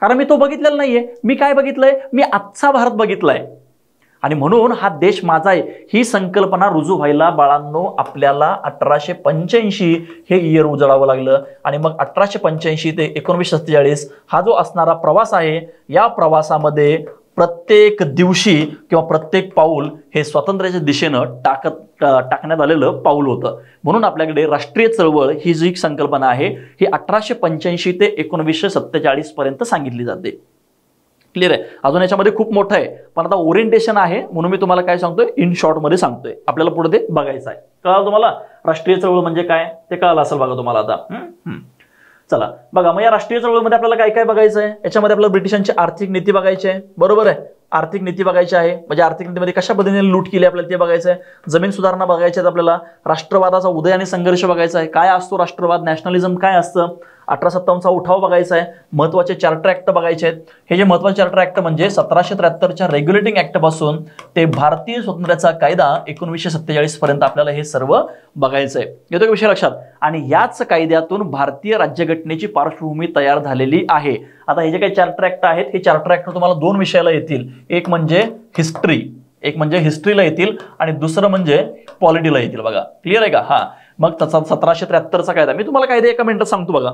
कारण मी तो बघितलेला नाहीये. मी काय बघितलंय, मी आजचा भारत बघितलाय. आणि म्हणून हा देश माझा आहे ही संकल्पना रुजू व्हायला बाळांनो आपल्याला 1885 हे इयर उजळावं लागलं. आणि मग 1885 ते 1947 हा जो असणारा प्रवास आहे, या प्रवासामध्ये प्रत्येक दिवशी किंवा प्रत्येक पाऊल हे स्वातंत्र्याच्या दिशेनं टाकण्यात आलेलं पाऊल होतं. म्हणून आपल्याकडे राष्ट्रीय चळवळ ही जी संकल्पना आहे ही 1885 ते 1947 पर्यंत सांगितली जाते. क्लिअर आहे. अजून याच्यामध्ये खूप मोठं आहे, पण आता ओरिएंटेशन आहे म्हणून मी तुम्हाला काय सांगतोय, इन शॉर्ट मध्ये सांगतोय. आपल्याला पुढे ते बघायचं आहे. कळालं तुम्हाला राष्ट्रीय चळवळ म्हणजे काय, ते कळालं असेल बघा तुम्हाला आता. चला बघा, मग या राष्ट्रीय चळवळीमध्ये आपल्याला काय काय बघायचं आहे. याच्यामध्ये आपल्याला ब्रिटिशांची आर्थिक नीती बघायची आहे, बरोबर आहे. आर्थिक नीती बघायची आहे, म्हणजे आर्थिक नीतीमध्ये कशा पद्धतीने लूट केली आपल्याला ते बघायचं आहे. जमीन सुधारणा बघायच्या आहेत आपल्याला. राष्ट्रवादाचा उदय आणि संघर्ष बघायचा आहे, काय असतो राष्ट्रवाद, नॅशनलिझम काय असतं. 1857चा उठाव बघायचा आहे. महत्वाचे चार्टर ऍक्ट बघायचे आहेत. हे जे महत्वाचे चार्टर ऍक्ट म्हणजे 1773च्या रेग्युलेटिंग ऍक्ट पासून ते भारतीय स्वातंत्र्याचा कायदा 1947 पर्यंत आपल्याला हे सर्व बघायचं आहे. येतो का विषय लक्षात. आणि याच कायद्यातून भारतीय राज्यघटनेची पार्श्वभूमी तयार झालेली आहे. आता हे जे काही चार्टर ऍक्ट आहेत, हे चार्टर ऍक्ट तुम्हाला दोन विषयाला येतील. एक म्हणजे हिस्ट्रीला येतील आणि दुसरं म्हणजे पॉलिटीला येतील बघा. क्लिअर आहे का. हा मग 1773चा कायदा मी तुम्हाला कायदा एका मिनिटात सांगतो बघा.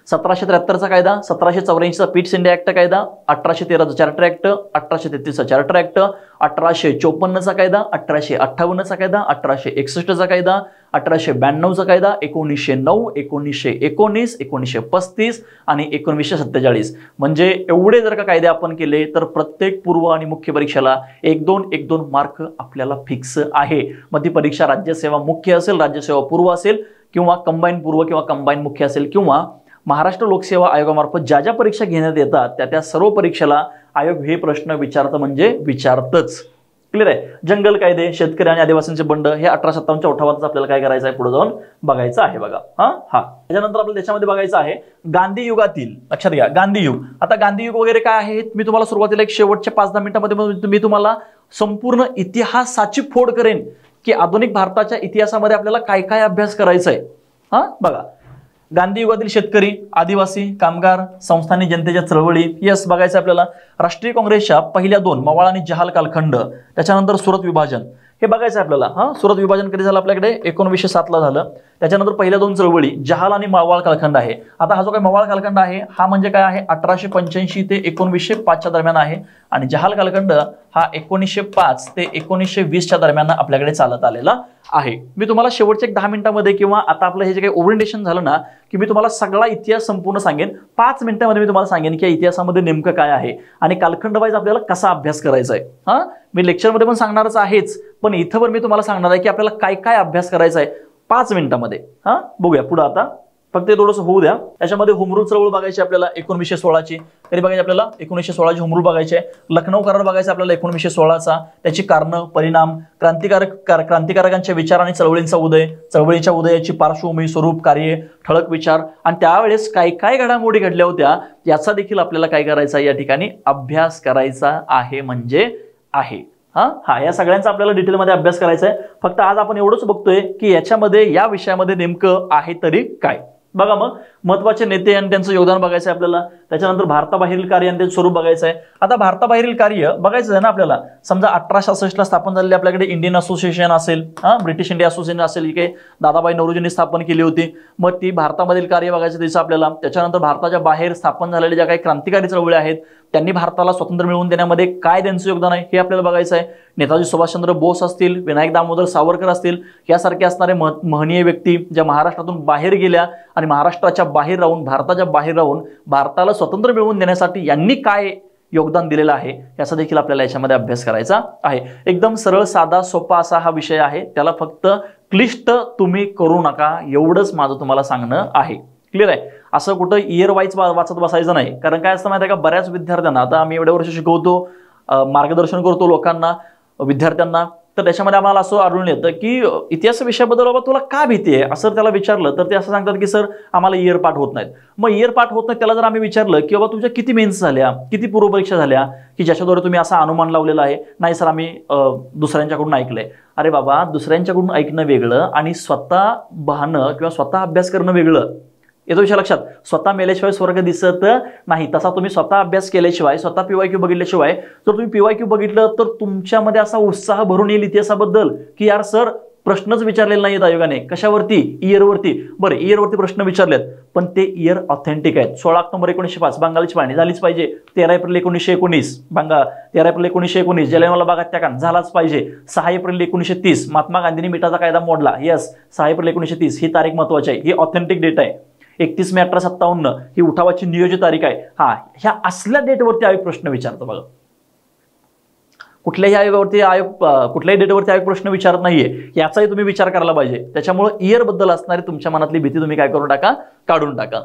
1773चा कायदा, 1784चा पीट्स इंडिया ऍक्ट कायदा, 1813चा चार्टर ऍक्ट, 1833चा चार्टर ऍक्ट, 1854चा कायदा, 1858चा कायदा, 1861चा कायदा, 1892चा कायदा, 1909, 1919, 1935 आणि 1947. म्हणजे एवढे जर का कायदे आपण केले तर प्रत्येक पूर्व आणि मुख्य परीक्षेला 1-2 मार्क आपल्याला फिक्स आहे. मग ती परीक्षा राज्यसेवा मुख्य असेल, राज्यसेवा पूर्व असेल किंवा कंबाईन पूर्व किंवा कंबाईन मुख्य असेल किंवा महाराष्ट्र लोकसेवा आयोगामार्फत ज्या ज्या परीक्षा घेण्यात येतात त्या सर्व परीक्षेला आयोग हे प्रश्न विचारतं म्हणजे विचारतच. क्लिअर आहे. जंगल कायदे, शेतकरी आणि आदिवासींचे बंड हे 1857च्या उठावातच आपल्याला काय करायचं आहे, पुढे जाऊन बघायचं आहे बघा. त्याच्यानंतर आपल्याला त्याच्यामध्ये बघायचं आहे गांधी युगातील, लक्षात घ्या गांधी युग. आता गांधी युग वगैरे काय आहे मी तुम्हाला सुरुवातीला एक शेवटच्या 5-10 मिनिटांमध्ये मी तुम्हाला संपूर्ण इतिहासाची फोड करेन की आधुनिक भारताच्या इतिहासामध्ये आपल्याला काय काय अभ्यास करायचा आहे. बघा, गांधी युगातील शेतकरी, आदिवासी, कामगार, संस्थानी जनतेच्या चळवळी, यस बघायचं आपल्याला. राष्ट्रीय काँग्रेसच्या पहिल्या 2 मवाळ आणि जहाल कालखंड, त्याच्यानंतर सुरत विभाजन हे बघायचं आपल्याला. सुरत विभाजन कधी झालं आपल्याकडे 1907ला झालं. त्याच्यानंतर पहिल्या 2 चळवळी जहाल आणि मवाळ कालखंड आहे. आता हा जो काही मवाळ कालखंड आहे हा म्हणजे काय आहे 1885 ते 1905च्या दरम्यान आहे आणि जहाल कालखंड हा 1905 ते 1920च्या दरम्यान आपल्याकडे चालत आलेला आहे. मी तुम्हाला शेवटच्या 10 मिनिटांमध्ये किंवा आता आपलं हे जे काही ओरिएंटेशन झालं ना की मी तुम्हाला सगळा इतिहास संपूर्ण सांगेन. 5 मिनिटांमध्ये मी तुम्हाला सांगेन की या इतिहासामध्ये नेमकं काय आहे आणि कालखंड वाईज आपल्याला कसा अभ्यास करायचा आहे. मी लेक्चरमध्ये पण सांगणारच आहेच, पण इथं मी तुम्हाला सांगणार आहे की आपल्याला काय काय अभ्यास करायचा आहे 5 मिनिटांमध्ये. बघूया पुढे. आता फक्त थोडंसं होऊ द्या. त्याच्यामध्ये होमरूल चळवळ बघायची आपल्याला 1916ची. तरी बघायची आपल्याला 1916ची होमरूल बघायची आहे. लखनौ करार बघायचा आपल्याला 1916चा, त्याची कारणं, परिणाम, क्रांतिकारकांचे विचार आणि चळवळींचा उदय, चळवळीच्या उदयाची पार्श्वभूमी, स्वरूप, कार्य, ठळक विचार आणि त्यावेळेस काय काय घडामोडी घडल्या होत्या याचा देखील आपल्याला काय करायचा या ठिकाणी अभ्यास करायचा आहे म्हणजे आहे. या सगळ्यांचा आपल्याला डिटेलमध्ये अभ्यास करायचा आहे. फक्त आज आपण एवढंच बघतोय की याच्यामध्ये या विषयामध्ये नेमकं आहे तरी काय. बघा, मग महत्वाचे नेते आणि त्यांचं योगदान बघायचं आहे आपल्याला. त्याच्यानंतर भारताबाहेरील कार्य आणि त्यांचं स्वरूप बघायचं आहे. आता भारताबाहेरील कार्य बघायचं आहे ना आपल्याला. समजा 1866ला स्थापन झालेली आपल्याकडे इंडियन असोसिएशन असेल, ब्रिटिश इंडिया असोसिएशन असेल, ही काही दादाबाई नौरोजींनी स्थापन केली होती. मग ती भारतामधील कार्य बघायचं त्याचं आपल्याला. त्याच्यानंतर भारताच्या बाहेर स्थापन झालेल्या ज्या काही क्रांतिकारी चळवळी आहेत त्यांनी भारताला स्वातंत्र्य मिळवून देण्यामध्ये काय त्यांचं योगदान आहे हे आपल्याला बघायचं आहे. नेताजी सुभाषचंद्र बोस असतील, विनायक दामोदर सावरकर असतील, यासारखे असणारे महनीय व्यक्ती ज्या महाराष्ट्रातून बाहेर गेल्या आणि महाराष्ट्राच्या बाहेर राहून, भारताच्या बाहेर राहून भारताला स्वातंत्र्य मिळवून देण्यासाठी यांनी काय योगदान दिलेलं आहे याचा देखील आपल्याला याच्यामध्ये अभ्यास करायचा आहे. एकदम सरळ साधा सोपा असा हा विषय आहे. त्याला फक्त क्लिष्ट तुम्ही करू नका एवढंच माझं तुम्हाला सांगणं आहे. क्लिअर आहे. असं कुठं इयर वाईज वाचत बसायचं नाही. कारण काय असतं माहिती आहे का, बऱ्याच विद्यार्थ्यांना, आता आम्ही एवढ्या वर्ष शिकवतो, मार्गदर्शन करतो लोकांना, विद्यार्थ्यांना, तर त्याच्यामध्ये आम्हाला असं आढळून येतं की इतिहास विषयाबद्दल बाबा तुला का भीती आहे असं त्याला विचारलं तर ते असं सांगतात की सर आम्हाला इयर पाठ होत नाहीत. मग इयर पाठ होत नाही त्याला जर आम्ही विचारलं की बाबा तुमच्या किती मेन्स झाल्या, किती पूर्वपरीक्षा झाल्या की ज्याच्याद्वारे तुम्ही असा अनुमान लावलेला आहे, नाही सर आम्ही दुसऱ्यांच्याकडून ऐकलंय. अरे बाबा, दुसऱ्यांच्याकडून ऐकणं वेगळं आणि स्वतः पाहणं किंवा स्वतः अभ्यास करणं वेगळं. येतो विषय लक्षात. स्वतः मेल्याशिवाय स्वर्ग दिसत नाही. तसा तुम्ही स्वतः अभ्यास केल्याशिवाय, स्वतः PYQ बघितल्याशिवाय जर तुम्ही PYQ बघितलं तर तुमच्यामध्ये असा उत्साह भरून येईल इतिहासाबद्दल की यार सर प्रश्नच विचारलेले नाहीत आयोगाने. कशावरती? इयरवरती. बरं, इयरवरती प्रश्न विचारलेत पण ते इयर ऑथेंटिक आहेत. 16 ऑक्टोबर 1905 बंगालची फाळणी झालीच पाहिजे. 13 एप्रिल 1919 13 एप्रिल 1919 जालियनवाला बाग हत्याकांड झालाच पाहिजे. 6 एप्रिल 1930 महात्मा गांधींनी मिठाचा कायदा मोडला. यस, 6 एप्रिल 1930 ही तारीख महत्वाची आहे. ही ऑथेंटिक डेट आहे. 31 मे 1857 ही उठावाची नियोजित तारीख आहे. ह्या असल्या डेटवरती आयोग प्रश्न विचारतो बघा. कुठल्याही डेटवरती आयोग प्रश्न विचारत नाहीये, याचाही तुम्ही विचार करायला पाहिजे. त्याच्यामुळे इयर बद्दल असणारी तुमच्या मनातली भीती तुम्ही काय करून टाका, काढून टाका.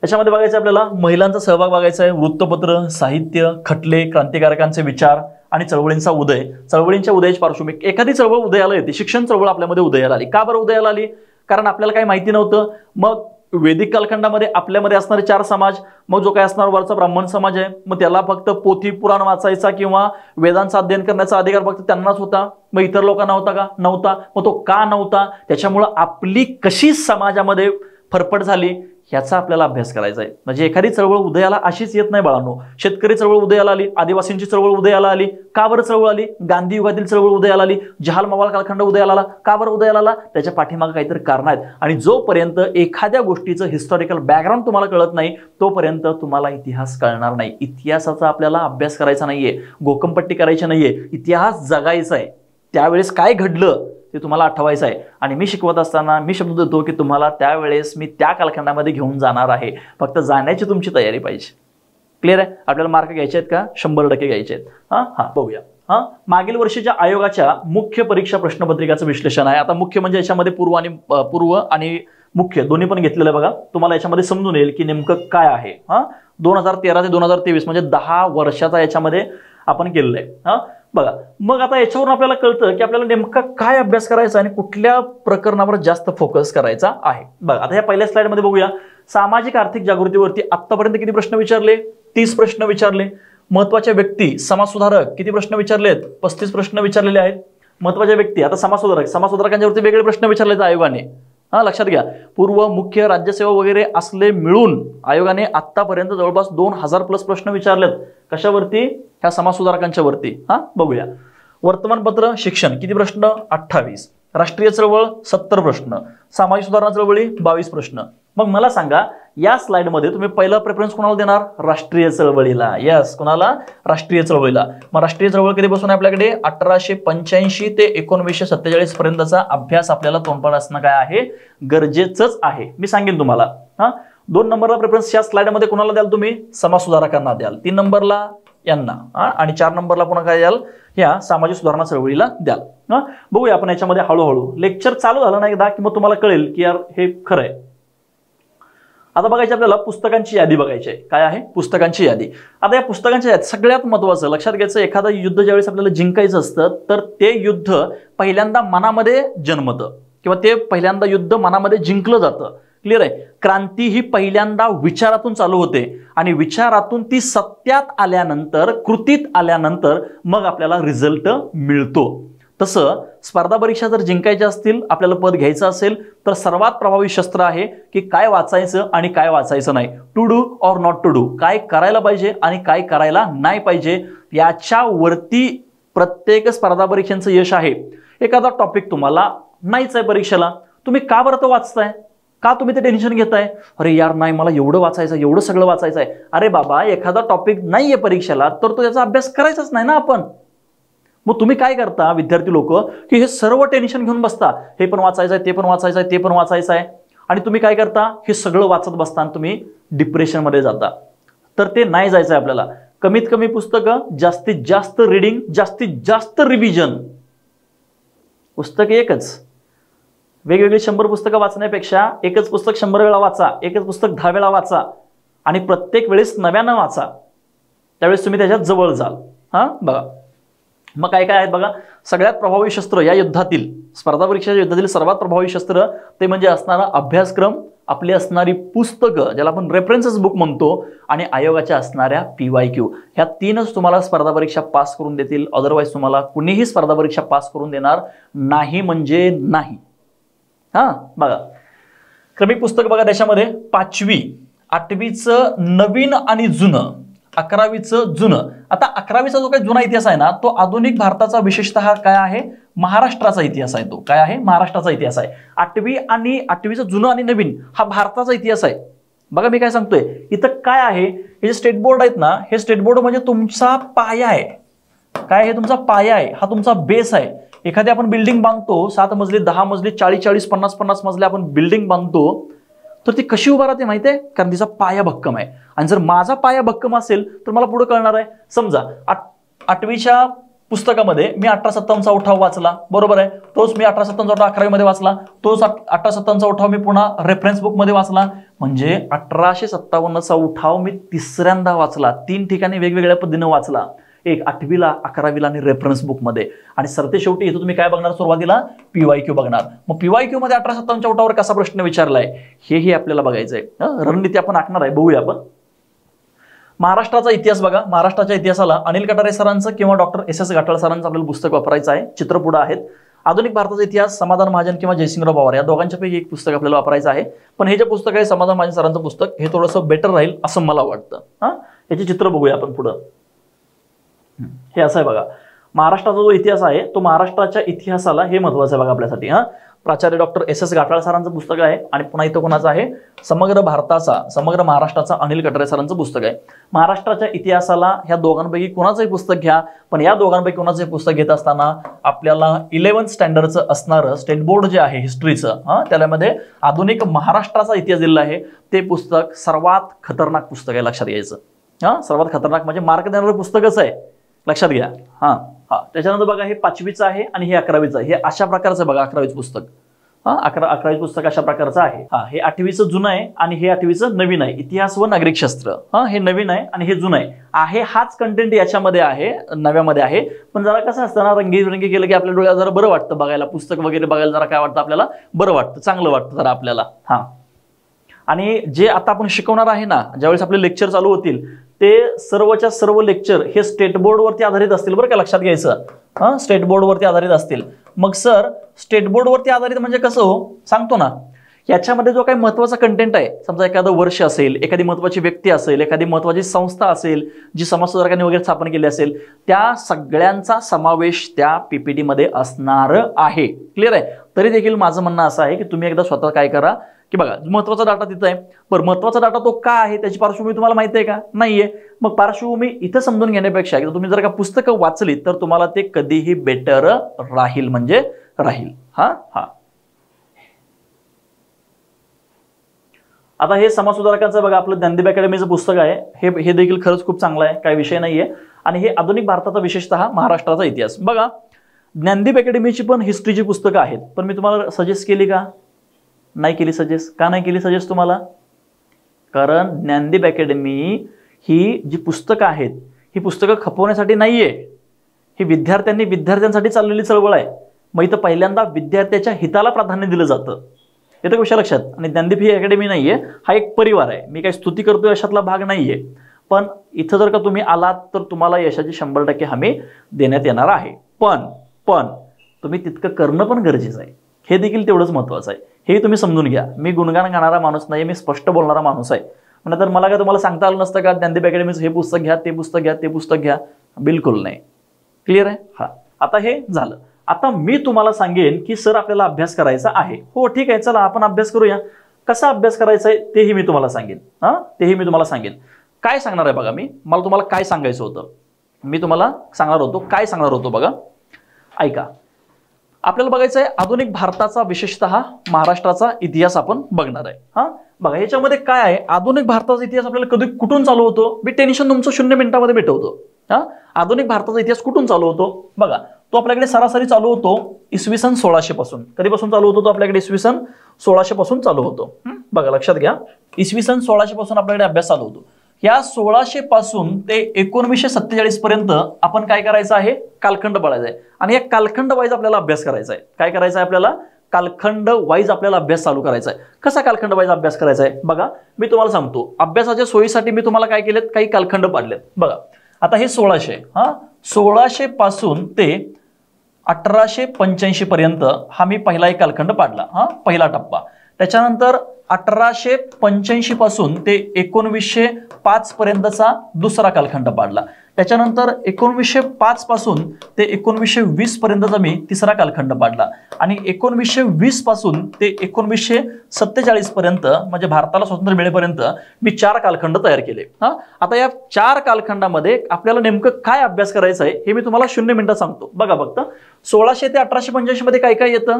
याच्यामध्ये बघायचं आपल्याला महिलांचा सहभाग बघायचा आहे. वृत्तपत्र, साहित्य, खटले, क्रांतिकारकांचे विचार आणि चळवळींचा उदय. चळवळींच्या उदयाची पार्श्वभूमी. एखादी चळवळ उदयाला येते, शिक्षण चळवळ आपल्यामध्ये उदयाला आली. का बरं उदयाला आली? कारण आपल्याला काही माहिती नव्हतं. मग वैदिक कालखंडामध्ये आपल्यामध्ये असणारे 4 समाज, मग जो काय असणार वरचा ब्राह्मण समाज आहे, मग त्याला फक्त पोथी पुराण वाचायचा किंवा वेदांचा अध्ययन करण्याचा अधिकार फक्त त्यांनाच होता. मग इतर लोकांना होता का? नव्हता. मग तो का नव्हता? त्याच्यामुळं आपली कशी समाजामध्ये फरफट झाली याचा आपल्याला अभ्यास करायचा आहे. म्हणजे एखादी चळवळ उदयाला अशीच येत नाही बाळांनो. शेतकरी चळवळ उदयाला आली, आदिवासींची चळवळ उदयाला आली. का बरं चळवळ आली? गांधी युगातील चळवळ उदयाला आली. जहाल मवाळ कालखंड उदयाला आला. का बरं उदयाला आला? त्याच्या पाठीमागे काहीतरी कारण आहेत. आणि जोपर्यंत एखाद्या गोष्टीचं हिस्टॉरिकल बॅकग्राऊंड तुम्हाला कळत नाही तोपर्यंत तुम्हाला इतिहास कळणार नाही. इतिहासाचा आपल्याला अभ्यास करायचा नाहीये, घोकंपट्टी करायची नाहीये. इतिहास जगायचा आहे. त्यावेळेस काय घडलं ते तुम्हाला आठवायचं आहे. आणि मी शिकवत असताना मी शब्द देतो की तुम्हाला त्यावेळेस मी त्या कालखंडामध्ये घेऊन जाणार आहे. फक्त जाण्याची तुमची तयारी पाहिजे. क्लिअर आहे? आपल्याला मार्क घ्यायचे आहेत का? 100% घ्यायचे आहेत. बघूया. मागील वर्षीच्या आयोगाच्या मुख्य परीक्षा प्रश्नपत्रिकाचं विश्लेषण आहे. आता मुख्य म्हणजे याच्यामध्ये पूर्व आणि मुख्य दोन्ही पण घेतलेलं आहे बघा. तुम्हाला याच्यामध्ये समजून येईल की नेमकं काय आहे. 2013 ते 2023 म्हणजे 10 वर्षाचा याच्यामध्ये आपण केलेलं आहे. बघा मग आता याच्यावरून आपल्याला कळतं की आपल्याला नेमका काय अभ्यास करायचा आणि कुठल्या प्रकरणावर जास्त फोकस करायचा आहे. बघा आता या पहिल्या स्लाइडमध्ये बघूया. सामाजिक आर्थिक जागृतीवरती आतापर्यंत किती प्रश्न विचारले? 30 प्रश्न विचारले. महत्वाच्या व्यक्ती, समाजसुधारक किती प्रश्न विचारलेत? 35 प्रश्न विचारलेले आहेत. महत्वाच्या व्यक्ती, आता समाजसुधारकांच्यावरती वेगळे प्रश्न विचारलेत आयोगाने. लक्षात घ्या, पूर्व, मुख्य, राज्यसेवा वगैरे असले मिळून आयोगाने आतापर्यंत जवळपास 2000+ प्रश्न विचारलेत. कशावरती? ह्या समाजसुधारकांच्या वरती. बघूया. वर्तमानपत्र शिक्षण किती प्रश्न? 28. राष्ट्रीय चळवळ 70 प्रश्न. सामाजिक सुधारणा चळवळी 22 प्रश्न. मग मला सांगा या स्लाइडमध्ये तुम्ही पहिला प्रेफरन्स कोणाला देणार? राष्ट्रीय चळवळीला. यस, कोणाला? राष्ट्रीय चळवळीला. मग राष्ट्रीय चळवळ कधीपासून आपल्याकडे? 1885 ते 1947 पर्यंतचा अभ्यास आपल्याला तोंडपाठ असणं काय आहे? गरजेचंच आहे. मी सांगेन तुम्हाला. 2 नंबरला प्रेफरन्स या स्लाइडमध्ये कोणाला द्याल तुम्ही? समाजसुधारकांना द्याल. 3 नंबरला यांना आणि 4 नंबरला पुन्हा काय द्याल? या सामाजिक सुधारणा चळवळीला द्याल. बघूया आपण याच्यामध्ये हळूहळू. लेक्चर चालू झालं ना एकदा की मग तुम्हाला कळेल की यार हे खरं आहे. आता बघायची आपल्याला पुस्तकांची यादी बघायची आहे. काय आहे? पुस्तकांची यादी. आता या पुस्तकांच्या यादीत सगळ्यात महत्त्वाचं लक्षात घ्यायचं, एखादं युद्ध ज्यावेळेस आपल्याला जिंकायचं असतं तर ते युद्ध पहिल्यांदा मनामध्ये जन्मतं किंवा ते पहिल्यांदा युद्ध मनामध्ये जिंकलं जातं. क्लिअर आहे? क्रांती ही पहिल्यांदा विचारातून चालू होते आणि विचारातून ती सत्यात आल्यानंतर, कृतीत आल्यानंतर मग आपल्याला रिझल्ट मिळतो. तसं स्पर्धा परीक्षा जर जिंकायच्या असतील, आपल्याला पद घ्यायचं असेल तर सर्वात प्रभावी शस्त्र आहे की काय वाचायचं आणि काय वाचायचं नाही. To do or not to do, काय करायला पाहिजे आणि काय करायला नाही पाहिजे, याच्यावरती प्रत्येक स्पर्धा परीक्षांचं यश आहे. एखादा टॉपिक तुम्हाला नाहीच आहे परीक्षेला, तुम्ही का बरं तो वाचताय? का तुम्ही ते टेन्शन घेताय? अरे यार नाही, मला एवढं वाचायचं, एवढं सगळं वाचायचं आहे. अरे बाबा, एखादा टॉपिक नाहीये परीक्षेला तर तो त्याचा अभ्यास करायचाच नाही ना आपण. मग तुम्ही काय करता विद्यार्थी लोक की हे सर्व टेन्शन घेऊन बसता, हे पण वाचायचं आहे, ते पण वाचायचं आहे, ते पण वाचायचं आहे, आणि तुम्ही काय करता? हे सगळं वाचत बसता आणि तुम्ही डिप्रेशनमध्ये जाता. तर ते नाही जायचं आहे आपल्याला. कमीत कमी पुस्तकं, जास्तीत जास्त रीडिंग, जास्तीत जास्त रिव्हिजन. पुस्तक एकच, वेगवेगळी 100 पुस्तकं वाचण्यापेक्षा एकच पुस्तक 100 वेळा वाचा, एकच पुस्तक 10 वेळा वाचा आणि प्रत्येक वेळेस नव्यानं वाचा. त्यावेळेस तुम्ही त्याच्यात जवळ जाल. बघा मग काय काय आहेत बघा. सगळ्यात प्रभावी शस्त्र या युद्धातील, स्पर्धा परीक्षेच्या युद्धातील सर्वात प्रभावी शस्त्र ते म्हणजे असणारा अभ्यासक्रम, आपली असणारी पुस्तकं ज्याला आपण रेफरन्सेस बुक म्हणतो, आणि आयोगाच्या असणाऱ्या PYQ. ह्या 3च तुम्हाला स्पर्धा परीक्षा पास करून देतील. अदरवाईज तुम्हाला कुणीही स्पर्धा परीक्षा पास करून देणार नाही म्हणजे नाही. बघा क्रमिक पुस्तक बघा, त्याच्यामध्ये 5वी 8वीचं नवीन आणि जुनं, 11वीचं जुनं. आता 11वीचा जो काही जुना इतिहास आहे ना, तो आधुनिक भारताचा विशेषतः काय आहे? महाराष्ट्राचा इतिहास आहे. तो काय आहे? महाराष्ट्राचा इतिहास आहे. 8वी आणि 8वीचं जुनं आणि नवीन हा भारताचा इतिहास आहे. बघा मी काय सांगतोय इथं काय आहे, हे जे स्टेट बोर्ड आहेत ना, हे स्टेट बोर्ड म्हणजे तुमचा पाया आहे. काय? हे तुमचा पाया आहे, हा तुमचा बेस आहे. एखादी आपण बिल्डिंग बांधतो, 7 मजली, 10 मजली, 40-40, 50-50 मजले आपण बिल्डिंग बांधतो, तर ती कशी उभा राहते माहिती आहे? कारण तिचा पाया भक्कम आहे. आणि जर माझा पाया भक्कम असेल तर मला पुढे कळणार आहे. समजा 8वीच्या पुस्तकामध्ये मी 1857चा उठाव वाचला, बरोबर आहे. तोच मी 1857चा उठाव 11वीमध्ये वाचला, तोच 1857चा उठाव मी पुन्हा रेफरन्स बुकमध्ये वाचला. म्हणजे 1857चा उठाव मी 3ऱ्यांदा वाचला. 3 ठिकाणी वेगवेगळ्या पद्धतीने वाचला. एक 8वीला, 11वीला आणि रेफरन्स बुकमध्ये. आणि सरते शेवटी इथं तुम्ही काय बघणार? सुरुवातीला PYQ बघणार. मग PYQ मध्ये 1857च्या उठावावर कसा प्रश्न विचारलाय हेही आपल्याला बघायचंय. रणनीती आपण आखणार आहे, बघूया आपण. महाराष्ट्राचा इतिहास बघा. महाराष्ट्राच्या इतिहासाला अनिल कटारे सरांचं किंवा डॉक्टर SS घाटाळ सरांचं आपल्याला पुस्तक वापरायचं आहे. चित्र पुढे आहेत. आधुनिक भारताचा इतिहास समाधान महाजन किंवा जयसिंगराव पवार या दोघांच्यापैकी एक पुस्तक आपल्याला वापरायचं आहे. पण हे जे पुस्तक आहे समाधान महाजन सरांचं पुस्तक, हे थोडंसं बेटर राहील असं मला वाटतं. याचे चित्र बघूया आपण पुढं. हे असं आहे बघा. महाराष्ट्राचा जो इतिहास आहे तो महाराष्ट्राच्या इतिहासाला हे महत्वाचं आहे बघा आपल्यासाठी. प्राचार्य डॉक्टर SS घाटाळ सरांचं पुस्तक आहे. आणि पुन्हा इथं कोणाचं आहे? समग्र भारताचा, समग्र महाराष्ट्राचा अनिल कटारे सरांचं पुस्तक आहे. महाराष्ट्राच्या इतिहासाला ह्या दोघांपैकी कोणाचंही पुस्तक घ्या, पण या दोघांपैकी कोणाचंही पुस्तक घेत असताना आपल्याला 11th स्टँडर्डचं असणारं स्टेट बोर्ड जे आहे हिस्ट्रीचं, त्यामध्ये आधुनिक महाराष्ट्राचा इतिहास दिलेला आहे. ते पुस्तक सर्वात खतरनाक पुस्तक आहे, लक्षात घ्यायचं. सर्वात खतरनाक म्हणजे मार्क देणारं पुस्तकच आहे, लक्षात घ्या. त्याच्यानंतर बघा हे 5वीचं आहे आणि हे 11वीचं आहे. हे अशा प्रकारचं बघा 11वीचं पुस्तक. 11वी पुस्तक अशा प्रकारचं आहे. हे 8वीचं जुनं आहे आणि हे 8वीचं नवीन आहे. इतिहास व नागरिक शास्त्र हे नवीन आहे आणि हे जुनं आहे. हाच कंटेंट याच्यामध्ये आहे, नव्यामध्ये आहे. पण जरा कसं असतं ना, रंगीबिरंगी केलं की आपल्या डोळ्याला जरा बरं वाटतं बघायला, पुस्तक वगैरे बघायला जरा काय वाटतं आपल्याला, बरं वाटतं, चांगलं वाटतं जरा आपल्याला. आणि जे आता आपण शिकवणार आहे ना, ज्यावेळेस आपले लेक्चर चालू होतील ते सर्वच्या सर्व लेक्चर हे स्टेट बोर्डवरती आधारित असतील बरं का, लक्षात घ्यायचं. स्टेट बोर्डवरती आधारित असतील. मग सर स्टेट बोर्डवरती आधारित म्हणजे कसं हो, सांगतो ना. याच्यामध्ये जो काही महत्त्वाचा कंटेंट आहे, समजा एखादं वर्ष असेल, एखादी महत्त्वाची व्यक्ती असेल, एखादी महत्त्वाची संस्था असेल जी समाजसुधारकांनी वगैरे स्थापन केली असेल, त्या सगळ्यांचा समावेश त्या पीपीटी मध्ये असणार आहे. क्लिअर आहे. तरी देखील माझं म्हणणं असं आहे की तुम्ही एकदा स्वतः काय करा की बघा, महत्त्वाचा डाटा तिथं आहे. पण महत्त्वाचा डाटा तो का आहे, त्याची पार्श्वभूमी तुम्हाला माहिती आहे का, नाहीये. मग पार्श्वभूमी इथं समजून घेण्यापेक्षा तुम्ही जर का पुस्तकं वाचली तर तुम्हाला ते कधीही बेटर राहील, म्हणजे राहील. आता हे समाजसुधारकांचं बघा, आपलं ज्ञानदीप अकॅडमीचं पुस्तक आहे. हे देखील खरंच खूप चांगलं आहे, काही विषय नाहीये. आणि हे आधुनिक भारताचा, विशेषतः महाराष्ट्राचा इतिहास. बघा, ज्ञानदीप अकॅडमीची पण हिस्ट्रीची पुस्तकं आहेत. पण मी तुम्हाला सजेस्ट केली का, नाही केली सजेस्ट. का नाही केली सजेस्ट तुम्हाला, कारण ज्ञानदीप अकॅडमी ही जी पुस्तकं आहेत ही पुस्तकं खपवण्यासाठी नाहीये. ही विद्यार्थ्यांसाठी चाललेली चळवळ आहे. मग इथं पहिल्यांदा विद्यार्थ्याच्या हिताला प्राधान्य दिलं जातं. येतं विषय लक्षात. आणि ज्ञानदीप ही अकॅडमी नाहीये, हा एक परिवार आहे. मी काही स्तुती करतोय अशातला भाग नाहीये. पण इथं जर का तुम्ही आलात तर तुम्हाला यशाची 100% हमी देण्यात येणार आहे. पण तुम्ही तितकं करणं पण गरजेचं आहे. हे देखील तेवढंच महत्त्वाचं आहे. हे तुम्ही समजून घ्या. मी गुणगान गाणारा माणूस नाही, मी स्पष्ट बोलणारा माणूस आहे. तर मला काय तुम्हाला सांगता आलं नसतं का ज्ञानदीप अकॅडमीचं हे पुस्तक घ्या, ते पुस्तक घ्या, ते पुस्तक घ्या. बिलकुल नाही. क्लिअर आहे. आता हे झालं. आता मी तुम्हाला सांगेन की सर आपल्याला अभ्यास करायचा आहे. हो ठीक आहे, चला आपण अभ्यास करूया. कसा अभ्यास करायचा आहे तेही मी तुम्हाला सांगेन. काय सांगणार आहे बघा, मला तुम्हाला काय सांगायचं होतं, मी तुम्हाला सांगणार होतो बघा, ऐका. आपल्याला बघायचं आहे आधुनिक भारताचा, विशेषतः महाराष्ट्राचा इतिहास आपण बघणार आहे. बघा, याच्यामध्ये काय आहे, आधुनिक भारताचा इतिहास आपल्याला कधी कुठून चालू होतो, मी टेन्शन तुमचं 0 मिनिटामध्ये भेटवतो. आधुनिक भारताचा इतिहास कुठून चालू होतो बघा, तो आपल्याकडे सरासरी चालू होतो इसवी सन 1600 पासून. कधीपासून चालू होतो तो आपल्याकडे, इसवी सन 1600 पासून चालू होतो. बघा लक्षात घ्या, इसवी सन 1600 पासून आपल्याकडे अभ्यास चालू होतो. या 1600 पासून ते 1947 पर्यंत आपण काय करायचं आहे, कालखंड बघायचा आहे. आणि या कालखंड वाईज आपल्याला अभ्यास करायचा आहे. काय करायचं आहे आपल्याला, कालखंड वाईज आपल्याला अभ्यास चालू करायचा आहे. कसा कालखंड वाईज अभ्यास करायचा आहे बघा, मी तुम्हाला सांगतो. अभ्यासाच्या सोयीसाठी मी तुम्हाला काय केलेत, काही कालखंड पाडलेत. बघा, आता हे 1600 पासून ते 1885 पर्यंत हा मी पहिला एक कालखंड पाडला, पहिला टप्पा. त्याच्यानंतर 1885 पासून ते 1905 पर्यंतचा दुसरा कालखंड पाडला. त्याच्यानंतर 1905 पासून ते 1920 पर्यंतचा मी तिसरा कालखंड पाडला. आणि 1920 पासून ते 1947 पर्यंत, म्हणजे भारताला स्वातंत्र्य मिळेपर्यंत मी 4 कालखंड तयार केले. आता या 4 कालखंडामध्ये आपल्याला नेमकं काय अभ्यास करायचा आहे हे मी तुम्हाला 0 मिनिटात सांगतो. बघा फक्त 1600 ते 1885 मध्ये काय काय येतं.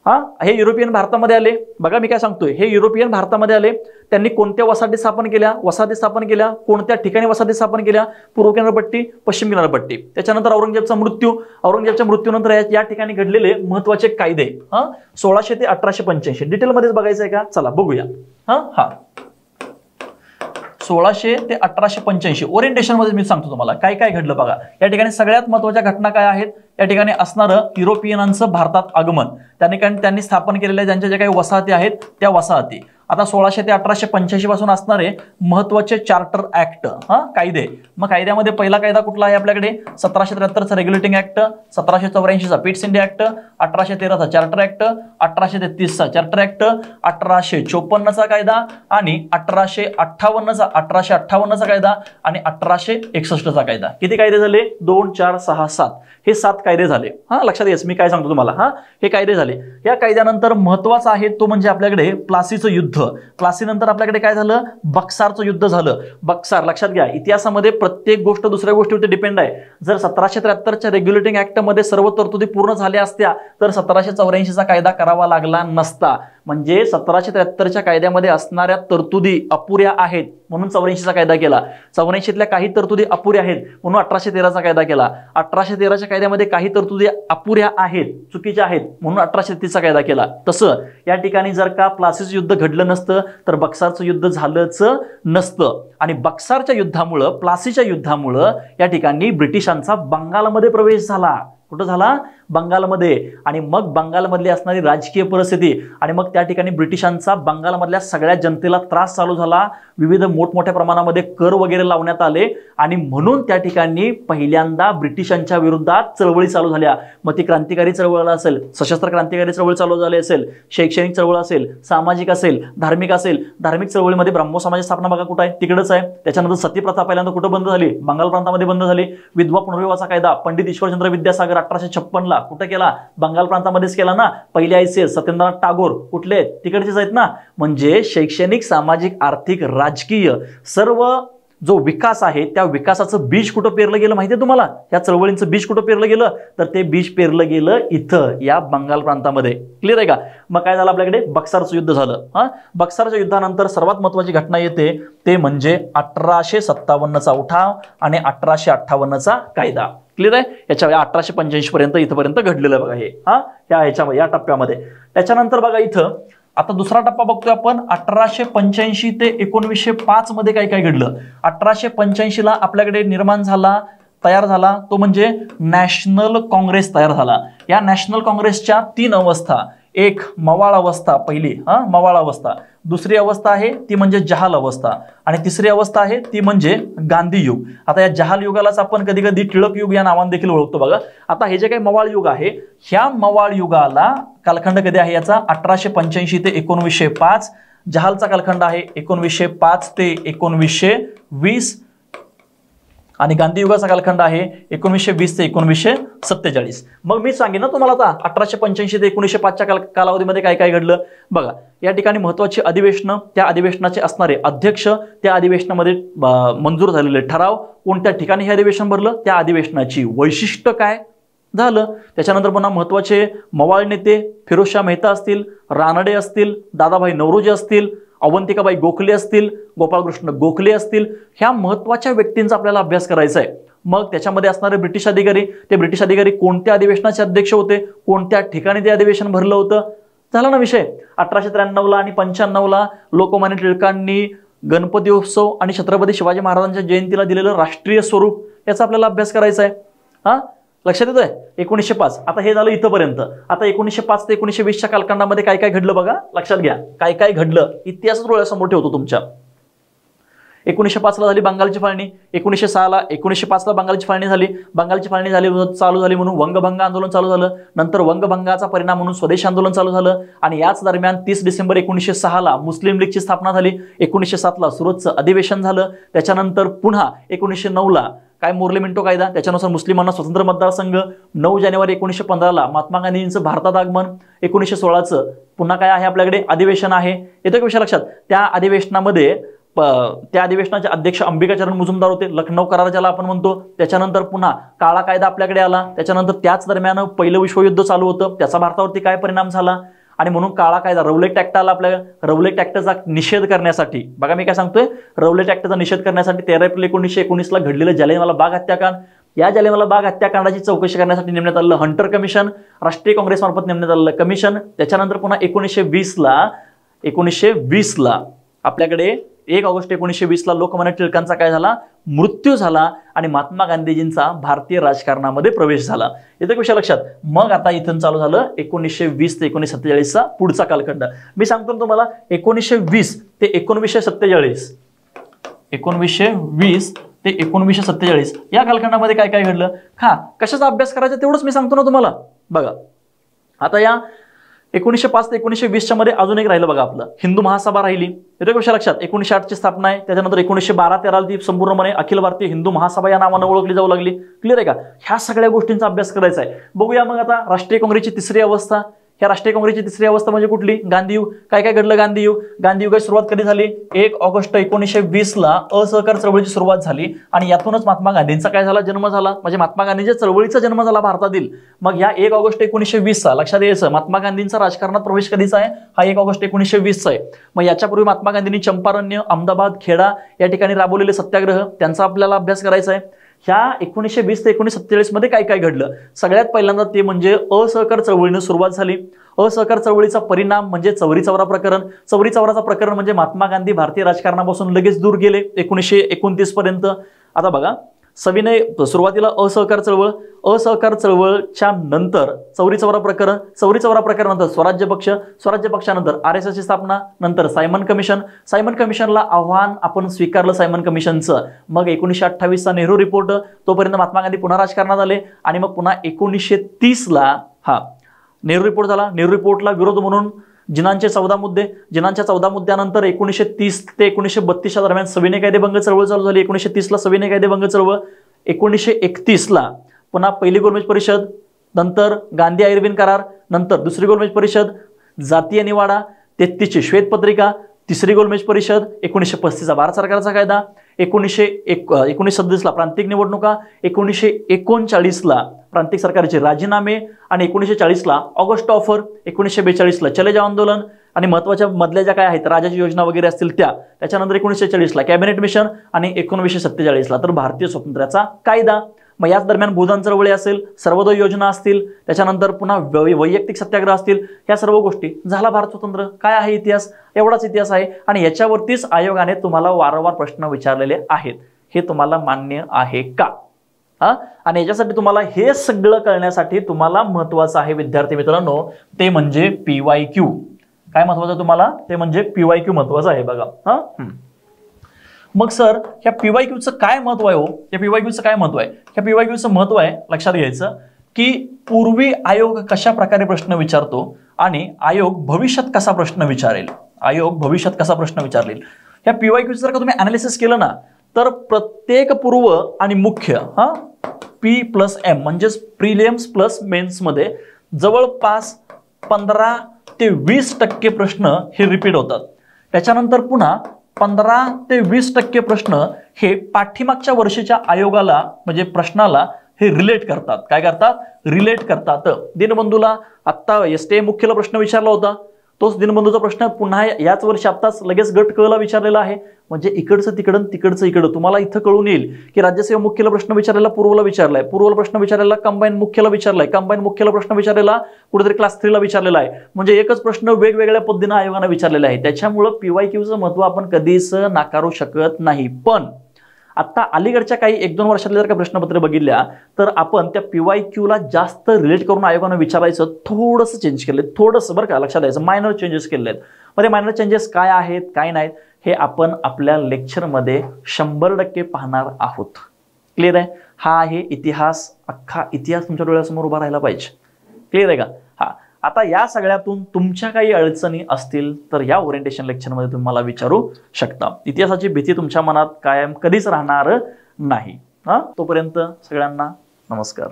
हे युरोपियन भारतामध्ये आले. बघा मी काय सांगतोय, हे युरोपियन भारतामध्ये आले. त्यांनी कोणत्या वसाहती स्थापन केल्या, कोणत्या ठिकाणी वसाहती स्थापन केल्या, पूर्व किनारपट्टी, पश्चिम किनारपट्टी. त्याच्यानंतर औरंगजेबच्या मृत्यूनंतर या ठिकाणी घडलेले महत्वाचे कायदे 1600 ते 1885 डिटेलमध्येच बघायचं आहे का, चला बघूया. 1600 ते 1885 ओरिएंटेशन मध्ये मी सांगतो तुम्हाला काय काय घडलं. बघा, या ठिकाणी सगळ्यात महत्त्वाच्या घटना काय आहेत. या ठिकाणी असणारं युरोपियनांचं भारतात आगमन, त्या ठिकाणी त्यांनी स्थापन केलेल्या ज्यांच्या ज्या काही वसाहती आहेत त्या वसाहती. आता 1600 ते 1885 पासून असणारे महत्त्वाचे चार्टर ऍक्ट, कायदे. मग कायद्यामध्ये पहिला कायदा कुठला आहे आपल्याकडे, 1773चा रेग्युलेटिंग ऍक्ट, 1784चा पिट्स इंडिया ऍक्ट, 1813चा चार्टर ऍक्ट, 1833चा चार्टर ऍक्ट, 1854चा कायदा आणि 1858चा कायदा आणि 1861चा कायदा. किती कायदे झाले, 2 4 6 7, हे 7 कायदे झाले. लक्षात घ्या, मी काय सांगतो तुम्हाला, हे कायदे झाले. या कायद्यानंतर महत्त्वाचा आहे तो म्हणजे आपल्याकडे प्लासीचं युद्ध. प्लासीनंतर आपल्याकडे काय झालं, बक्सारचं युद्ध झालं. बक्सार, लक्षात घ्या, इतिहासामध्ये प्रत्येक गोष्ट दुसऱ्या गोष्टीवरती डिपेंड आहे. जर 1773च्या रेग्युलेटिंग ऍक्ट मध्ये सर्व तरतुदी पूर्ण झाल्या असत्या तर 1784चा कायदा करावा करावा लागला नसता. म्हणजे 1773च्या कायद्यामध्ये असणाऱ्या तरतुदी अपुऱ्या आहेत म्हणून 84चा कायदा केला. 84तल्या काही तरतुदी अपुऱ्या आहेत म्हणून 1813चा कायदा केला. 1813च्या कायद्यामध्ये काही तरतुदी अपुऱ्या आहेत, चुकीच्या आहेत म्हणून 1833चा कायदा केला. तसं या ठिकाणी जर का प्लासीचं युद्ध घडलं नसतं तर बक्सारचं युद्ध झालंच नसतं. आणि बक्सारच्या युद्धामुळं, प्लासीच्या युद्धामुळं या ठिकाणी ब्रिटिशांचा बंगालमध्ये प्रवेश झाला. कुठं झाला? बंगालमध्ये. आणि मग बंगालमधली असणारी राजकीय परिस्थिती आणि मग त्या ठिकाणी ब्रिटिशांचा बंगालमधल्या सगळ्या जनतेला त्रास चालू झाला. विविध मोठमोठ्या प्रमाणामध्ये कर वगैरे लावण्यात आले आणि म्हणून त्या ठिकाणी पहिल्यांदा ब्रिटिशांच्या विरोधात चळवळी चालू झाल्या. मग ती क्रांतिकारी चळवळ असेल, सशस्त्र क्रांतिकारी चळवळ चालू झाली असेल, शैक्षणिक चळवळ असेल, सामाजिक असेल, धार्मिक असेल. धार्मिक चळवळीमध्ये ब्राह्मो समाजाची स्थापना बघा कुठं आहे? तिकडच आहे. त्याच्यानंतर सती प्रथा पहिल्यांदा कुठं बंद झाली? बंगाल प्रांतामध्ये बंद झाली. विधवा पुनर्विवाहाचा कायदा पंडित ईश्वरचंद्र विद्यासागर 1856ला कुठं केला? बंगाल प्रांतामध्येच केला ना. पहिले ICS सत्येंद्रनाथ टागोर कुठले? तिकडचेच आहेत ना. म्हणजे शैक्षणिक, सामाजिक, आर्थिक, राजकीय सर्व जो विकास आहे त्या विकासाचं बीज कुठं पेरलं गेलं माहितीये तुम्हाला? या चळवळींचं बीज कुठं पेरलं गेलं? तर ते बीज पेरलं गेलं इथं या बंगाल प्रांतामध्ये. क्लिअर आहे का? मग काय झालं आपल्याकडे? बक्सारचं युद्ध झालं. बक्सारच्या युद्धानंतर सर्वात महत्वाची घटना येते ते म्हणजे 1857चा उठाव आणि 1858चा कायदा. क्लिअर आहे? याच्या 1885 पर्यंत इथपर्यंत घडलेलं बघा हे या टप्प्यामध्ये. त्याच्यानंतर बघा इथं आता दुसरा टप्पा बघतोय आपण 1885 ते 1905 मध्ये काय काय घडलं. 1885ला आपल्याकडे निर्माण झाला, तयार झाला तो म्हणजे नॅशनल काँग्रेस तयार झाला. या नॅशनल काँग्रेसच्या 3 अवस्था. एक मवाळ अवस्था, पहिली मवाळ अवस्था. दुसरी अवस्था आहे ती म्हणजे जहाल अवस्था आणि तिसरी अवस्था आहे ती म्हणजे गांधी युग. आता या जहाल युगालाच आपण कधी कधी टिळक युग या नावाने देखील ओळखतो बघा. आता हे जे काही मवाळ युग आहे ह्या मवाळ युगाला कालखंड कधी आहे याचा? 1885 ते 1905. जहालचा कालखंड आहे 1905 ते 1920 आणि गांधी युगाचा कालखंड आहे 1920 ते 1947. मग मी सांगेन ना तुम्हाला आता 1885 ते 1905च्या कालावधीमध्ये काय काय घडलं बघा. या ठिकाणी महत्त्वाची अधिवेशनं, त्या अधिवेशनाचे असणारे अध्यक्ष, त्या अधिवेशनामध्ये मंजूर झालेले ठराव, कोणत्या ठिकाणी हे अधिवेशन भरलं, त्या अधिवेशनाची वैशिष्ट्य काय झालं. त्याच्यानंतर पुन्हा महत्त्वाचे मवाळ नेते फिरोजशाह मेहता असतील, रानडे असतील, दादाभाई नौरोजी असतील, अवंतिकाबाई गोखले असतील, गोपाळकृष्ण गोखले असतील, ह्या महत्त्वाच्या व्यक्तींचा आपल्याला अभ्यास करायचा आहे. मग त्याच्यामध्ये असणारे ब्रिटिश अधिकारी, ते ब्रिटिश अधिकारी कोणत्या अधिवेशनाचे अध्यक्ष होते, कोणत्या ठिकाणी ते अधिवेशन भरलं होतं, झाला ना विषय. 1893ला आणि 95ला लोकमान्य टिळकांनी गणपती उत्सव आणि छत्रपती शिवाजी महाराजांच्या जयंतीला दिलेलं राष्ट्रीय स्वरूप याचा आपल्याला अभ्यास करायचा आहे. लक्षात येतोय? 1905. आता हे झालं इथपर्यंत. आता 1905 ते 1920च्या कालखंडामध्ये काय काय घडलं बघा, लक्षात घ्या. काय काय घडलं इतिहासच डोळ्यासमोर ठेवतो तुमच्या. 1905ला झाली बंगालची फाळणी. 1905ला बंगालची फाळणी झाली. बंगालची फाळणी चालू झाली म्हणून वंगभंग आंदोलन चालू झालं. नंतर वंगभंगाचा परिणाम म्हणून स्वदेश आंदोलन चालू झालं आणि याच दरम्यान 30 डिसेंबर 1906ला मुस्लिम लीगची स्थापना झाली. 1907ला सुरतचं अधिवेशन झालं. त्याच्यानंतर पुन्हा 1909ला काय मोर्ले मिंटो कायदा, त्याच्यानुसार मुस्लिमांना स्वतंत्र मतदारसंघ. 9 जानेवारी 1915ला महात्मा गांधींचं भारतात आगमन. 1916चं पुन्हा काय आहे आपल्याकडे? अधिवेशन आहे. येतो का विषय लक्षात? त्या अधिवेशनाचे अध्यक्ष अंबिकाचरण मुजुमदार होते, लखनौ करार ज्याला आपण म्हणतो. त्याच्यानंतर पुन्हा काळा कायदा आपल्याकडे आला. त्याच्यानंतर त्याच दरम्यान पहिलं विश्वयुद्ध चालू होतं, त्याचा भारतावरती काय परिणाम झाला आणि म्हणून काळा कायदा रौलेट ऍक्ट आला आपल्या. रौलेट ऍक्टचा निषेध करण्यासाठी बघा मी काय सांगतोय, रौलेट ऍक्टचा निषेध करण्यासाठी 13 एप्रिल 1919ला घडलेलं जालियनवाला बाग हत्याकांड, या जालियनवाला बाग हत्याकांडाची चौकशी करण्यासाठी नेमण्यात आलेलं हंटर कमिशन, राष्ट्रीय काँग्रेसमार्फत नेमण्यात आलेलं कमिशन. त्याच्यानंतर पुन्हा 1920ला आपल्याकडे 1 ऑगस्ट 1920ला लोकमान्य टिळकांचा काय झाला? मृत्यू झाला आणि महात्मा गांधीजींचा भारतीय राजकारणामध्ये प्रवेश झाला. येतो विषय लक्षात? मग आता इथून चालू झालं 1920 ते 1947चा पुढचा कालखंड. मी सांगतो तुम्हाला 1920 ते 1947, 1920 ते 1947 या कालखंडामध्ये काय काय घडलं. कशाचा अभ्यास करायचा तेवढंच मी सांगतो ना तुम्हाला. बघा आता या 1905 ते 1920च्या मध्ये अजून एक राहिलं बघा आपलं हिंदू महासभा राहिली. येतो कशा लक्षात? 1908ची स्थापना आहे. त्याच्यानंतर 1912-13 ती संपूर्णपणे अखिल भारतीय हिंदू महासभा या नावानं ओळखली जाऊ लागली. क्लिअर आहे का? ह्या सगळ्या गोष्टींचा अभ्यास करायचा आहे. बघूया मग आता राष्ट्रीय काँग्रेसची तिसरी अवस्था ह्या राष्ट्रीय काँग्रेसची तिसरी अवस्था म्हणजे कुठली? गांधीयुग. काय काय घडलं? गांधीयुगाची सुरुवात कधी झाली? 1 ऑगस्ट 1920 ला असहकार चळवळीची सुरुवात झाली आणि यातूनच महात्मा गांधींचा काय झाला? जन्म झाला. म्हणजे महात्मा गांधींच्या चळवळीचा जन्म झाला भारतातील. मग या 1 ऑगस्ट 1920 चा लक्षात यायचं, महात्मा गांधींचा राजकारणात प्रवेश कधीचा आहे? हा 1 ऑगस्ट 1920 चा आहे. मग याच्यापूर्वी महात्मा गांधींनी चंपारण्य, अहमदाबाद, खेडा या ठिकाणी राबवलेले सत्याग्रह त्यांचा आपल्याला अभ्यास करायचा आहे. ह्या 1920 ते 1947 मध्ये काय काय घडलं? सगळ्यात पहिल्यांदा ते म्हणजे असहकार चळवळीने सुरुवात झाली. असहकार चळवळीचा परिणाम म्हणजे चौरी चौरा प्रकरण. चौरी चौराचा प्रकरण म्हणजे महात्मा गांधी भारतीय राजकारणापासून लगेच दूर गेले 1929 पर्यंत. आता बघा, सविनय सुरुवातीला असहकार चळवळच्या नंतर चौरी चौरा प्रकरण, चौरी चौरा प्रकरणानंतर स्वराज्य पक्ष, स्वराज्य पक्षानंतर RSSची स्थापना, नंतर सायमन कमिशन, सायमन कमिशनला आव्हान आपण स्वीकारलं सायमन कमिशनचं. मग 1928 चा नेहरू रिपोर्ट, तोपर्यंत महात्मा गांधी पुन्हा राजकारणात आले आणि मग पुन्हा 1930 ला नेहरू रिपोर्ट झाला. नेहरू रिपोर्टला विरोध म्हणून जिनांचे 14 मुद्दे, जिनांच्या 14 मुद्द्यानंतर 1930 ते 1932 दरम्यान सविनय कायदेभंग चळवळ चालू झाली. 1930 ला सविनय कायदेभंग चळवळ. 1931 ला पुन्हा पहिली गोलमेज परिषद, नंतर गांधी आयर्विन करार, नंतर दुसरी गोलमेज परिषद, जातीय निवाडा, 33 ची श्वेतपत्रिका, तिसरी गोलमेज परिषद, 1935 चा भारत सरकारचा कायदा, 1937 ला प्रांतिक निवडणुका, 1939 ला प्रांतिक सरकारचे राजीनामे आणि 1940 ला ऑगस्ट ऑफर, 1942 ला चले जाओ आंदोलन आणि महत्त्वाच्या मधल्या ज्या काय आहेत राजाची योजना वगैरे असतील त्याच्यानंतर 1940 ला कॅबिनेट मिशन आणि 1947 ला तर भारतीय स्वातंत्र्याचा कायदा. मग याच दरम्यान भूदान चळवळी असेल, सर्वोदय योजना असतील, त्याच्यानंतर पुन्हा वैयक्तिक सत्याग्रह असतील, ह्या सर्व गोष्टी झाला भारत स्वतंत्र. काय आहे इतिहास? एवढाच इतिहास आहे आणि याच्यावरतीच आयोगाने तुम्हाला वारंवार प्रश्न विचारलेले आहेत. हे तुम्हाला मान्य आहे का? आणि याच्यासाठी तुम्हाला हे सगळं कळण्यासाठी तुम्हाला महत्वाचं आहे विद्यार्थी मित्रांनो, ते म्हणजे PYQ. काय महत्वाचं आहे तुम्हाला? ते म्हणजे PYQ महत्वाचं आहे बघा. मग सर ह्या PYQचं काय महत्व आहे? या PYQचं काय महत्व आहे? ह्या PYQचं महत्व आहे लक्षात घ्यायचं की पूर्वी आयोग कशा प्रकारे प्रश्न विचारतो आणि आयोग भविष्यात कसा प्रश्न विचारेल, आयोग भविष्यात कसा प्रश्न विचारेल. ह्या PYQचं जर का तुम्ही अनालिसिस केलं ना तर प्रत्येक पूर्व आणि मुख्य P+M म्हणजेच प्रिलिम्स प्लस मेन्स मध्ये जवळपास 15 ते 20% प्रश्न हे रिपीट होतात. त्याच्यानंतर पुन्हा 15 ते 20% प्रश्न हे पाठीमागच्या वर्षीच्या आयोगाला म्हणजे प्रश्नाला हे रिलेट करतात. काय करतात? रिलेट करतात. दिनबंधूला आत्ता STA मुख्यला प्रश्न विचारला होता, तोच दिनबंधूचा प्रश्न पुन्हा याच वर्षी आत्ताच लगेच गट क ला विचारलेला आहे. म्हणजे इकडचं तिकडं तिकडचं इकडं तुम्हाला इथं कळून येईल की राज्यसेवा मुख्यला प्रश्न विचारलेला पूर्वला विचारलाय, पूर्वला प्रश्न विचारलेला कंबाईन मुख्यला विचारलाय, कंबाईन मुख्यला प्रश्न विचारलेला कुठेतरी क्लास 3 ला विचारलेला आहे. म्हणजे एकच प्रश्न वेगवेगळ्या पद्धतीने आयोगाने विचारलेला आहे. त्याच्यामुळे PYQचं महत्व आपण कधीच नाकारू शकत नाही. पण आता अलीकडच्या काही 1-2 वर्षातले जर का प्रश्नपत्र बघितल्या तर आपण त्या PYQला जास्त रिलेट करून आयोगाने विचारायचं थोडंसं चेंज केलंय, थोडंसं बरं का लक्षात द्यायचं, मायनर चेंजेस केलेले आहेत. मध्ये मायनर चेंजेस काय आहेत काय नाहीत हे आपण आपल्या लेक्चरमध्ये 100% पाहणार आहोत. क्लिअर आहे? हा आहे इतिहास, अख्खा इतिहास तुमच्या डोळ्यासमोर उभा राहिला पाहिजे. क्लिअर आहे का? आता या सगळ्यातून तुमच्या काही अडचणी असतील तर या ओरिएंटेशन लेक्चरमध्ये तुम्ही मला विचारू शकता. इतिहासाची भीती तुमच्या मनात कायम कधीच राहणार नाही. तोपर्यंत सगळ्यांना नमस्कार.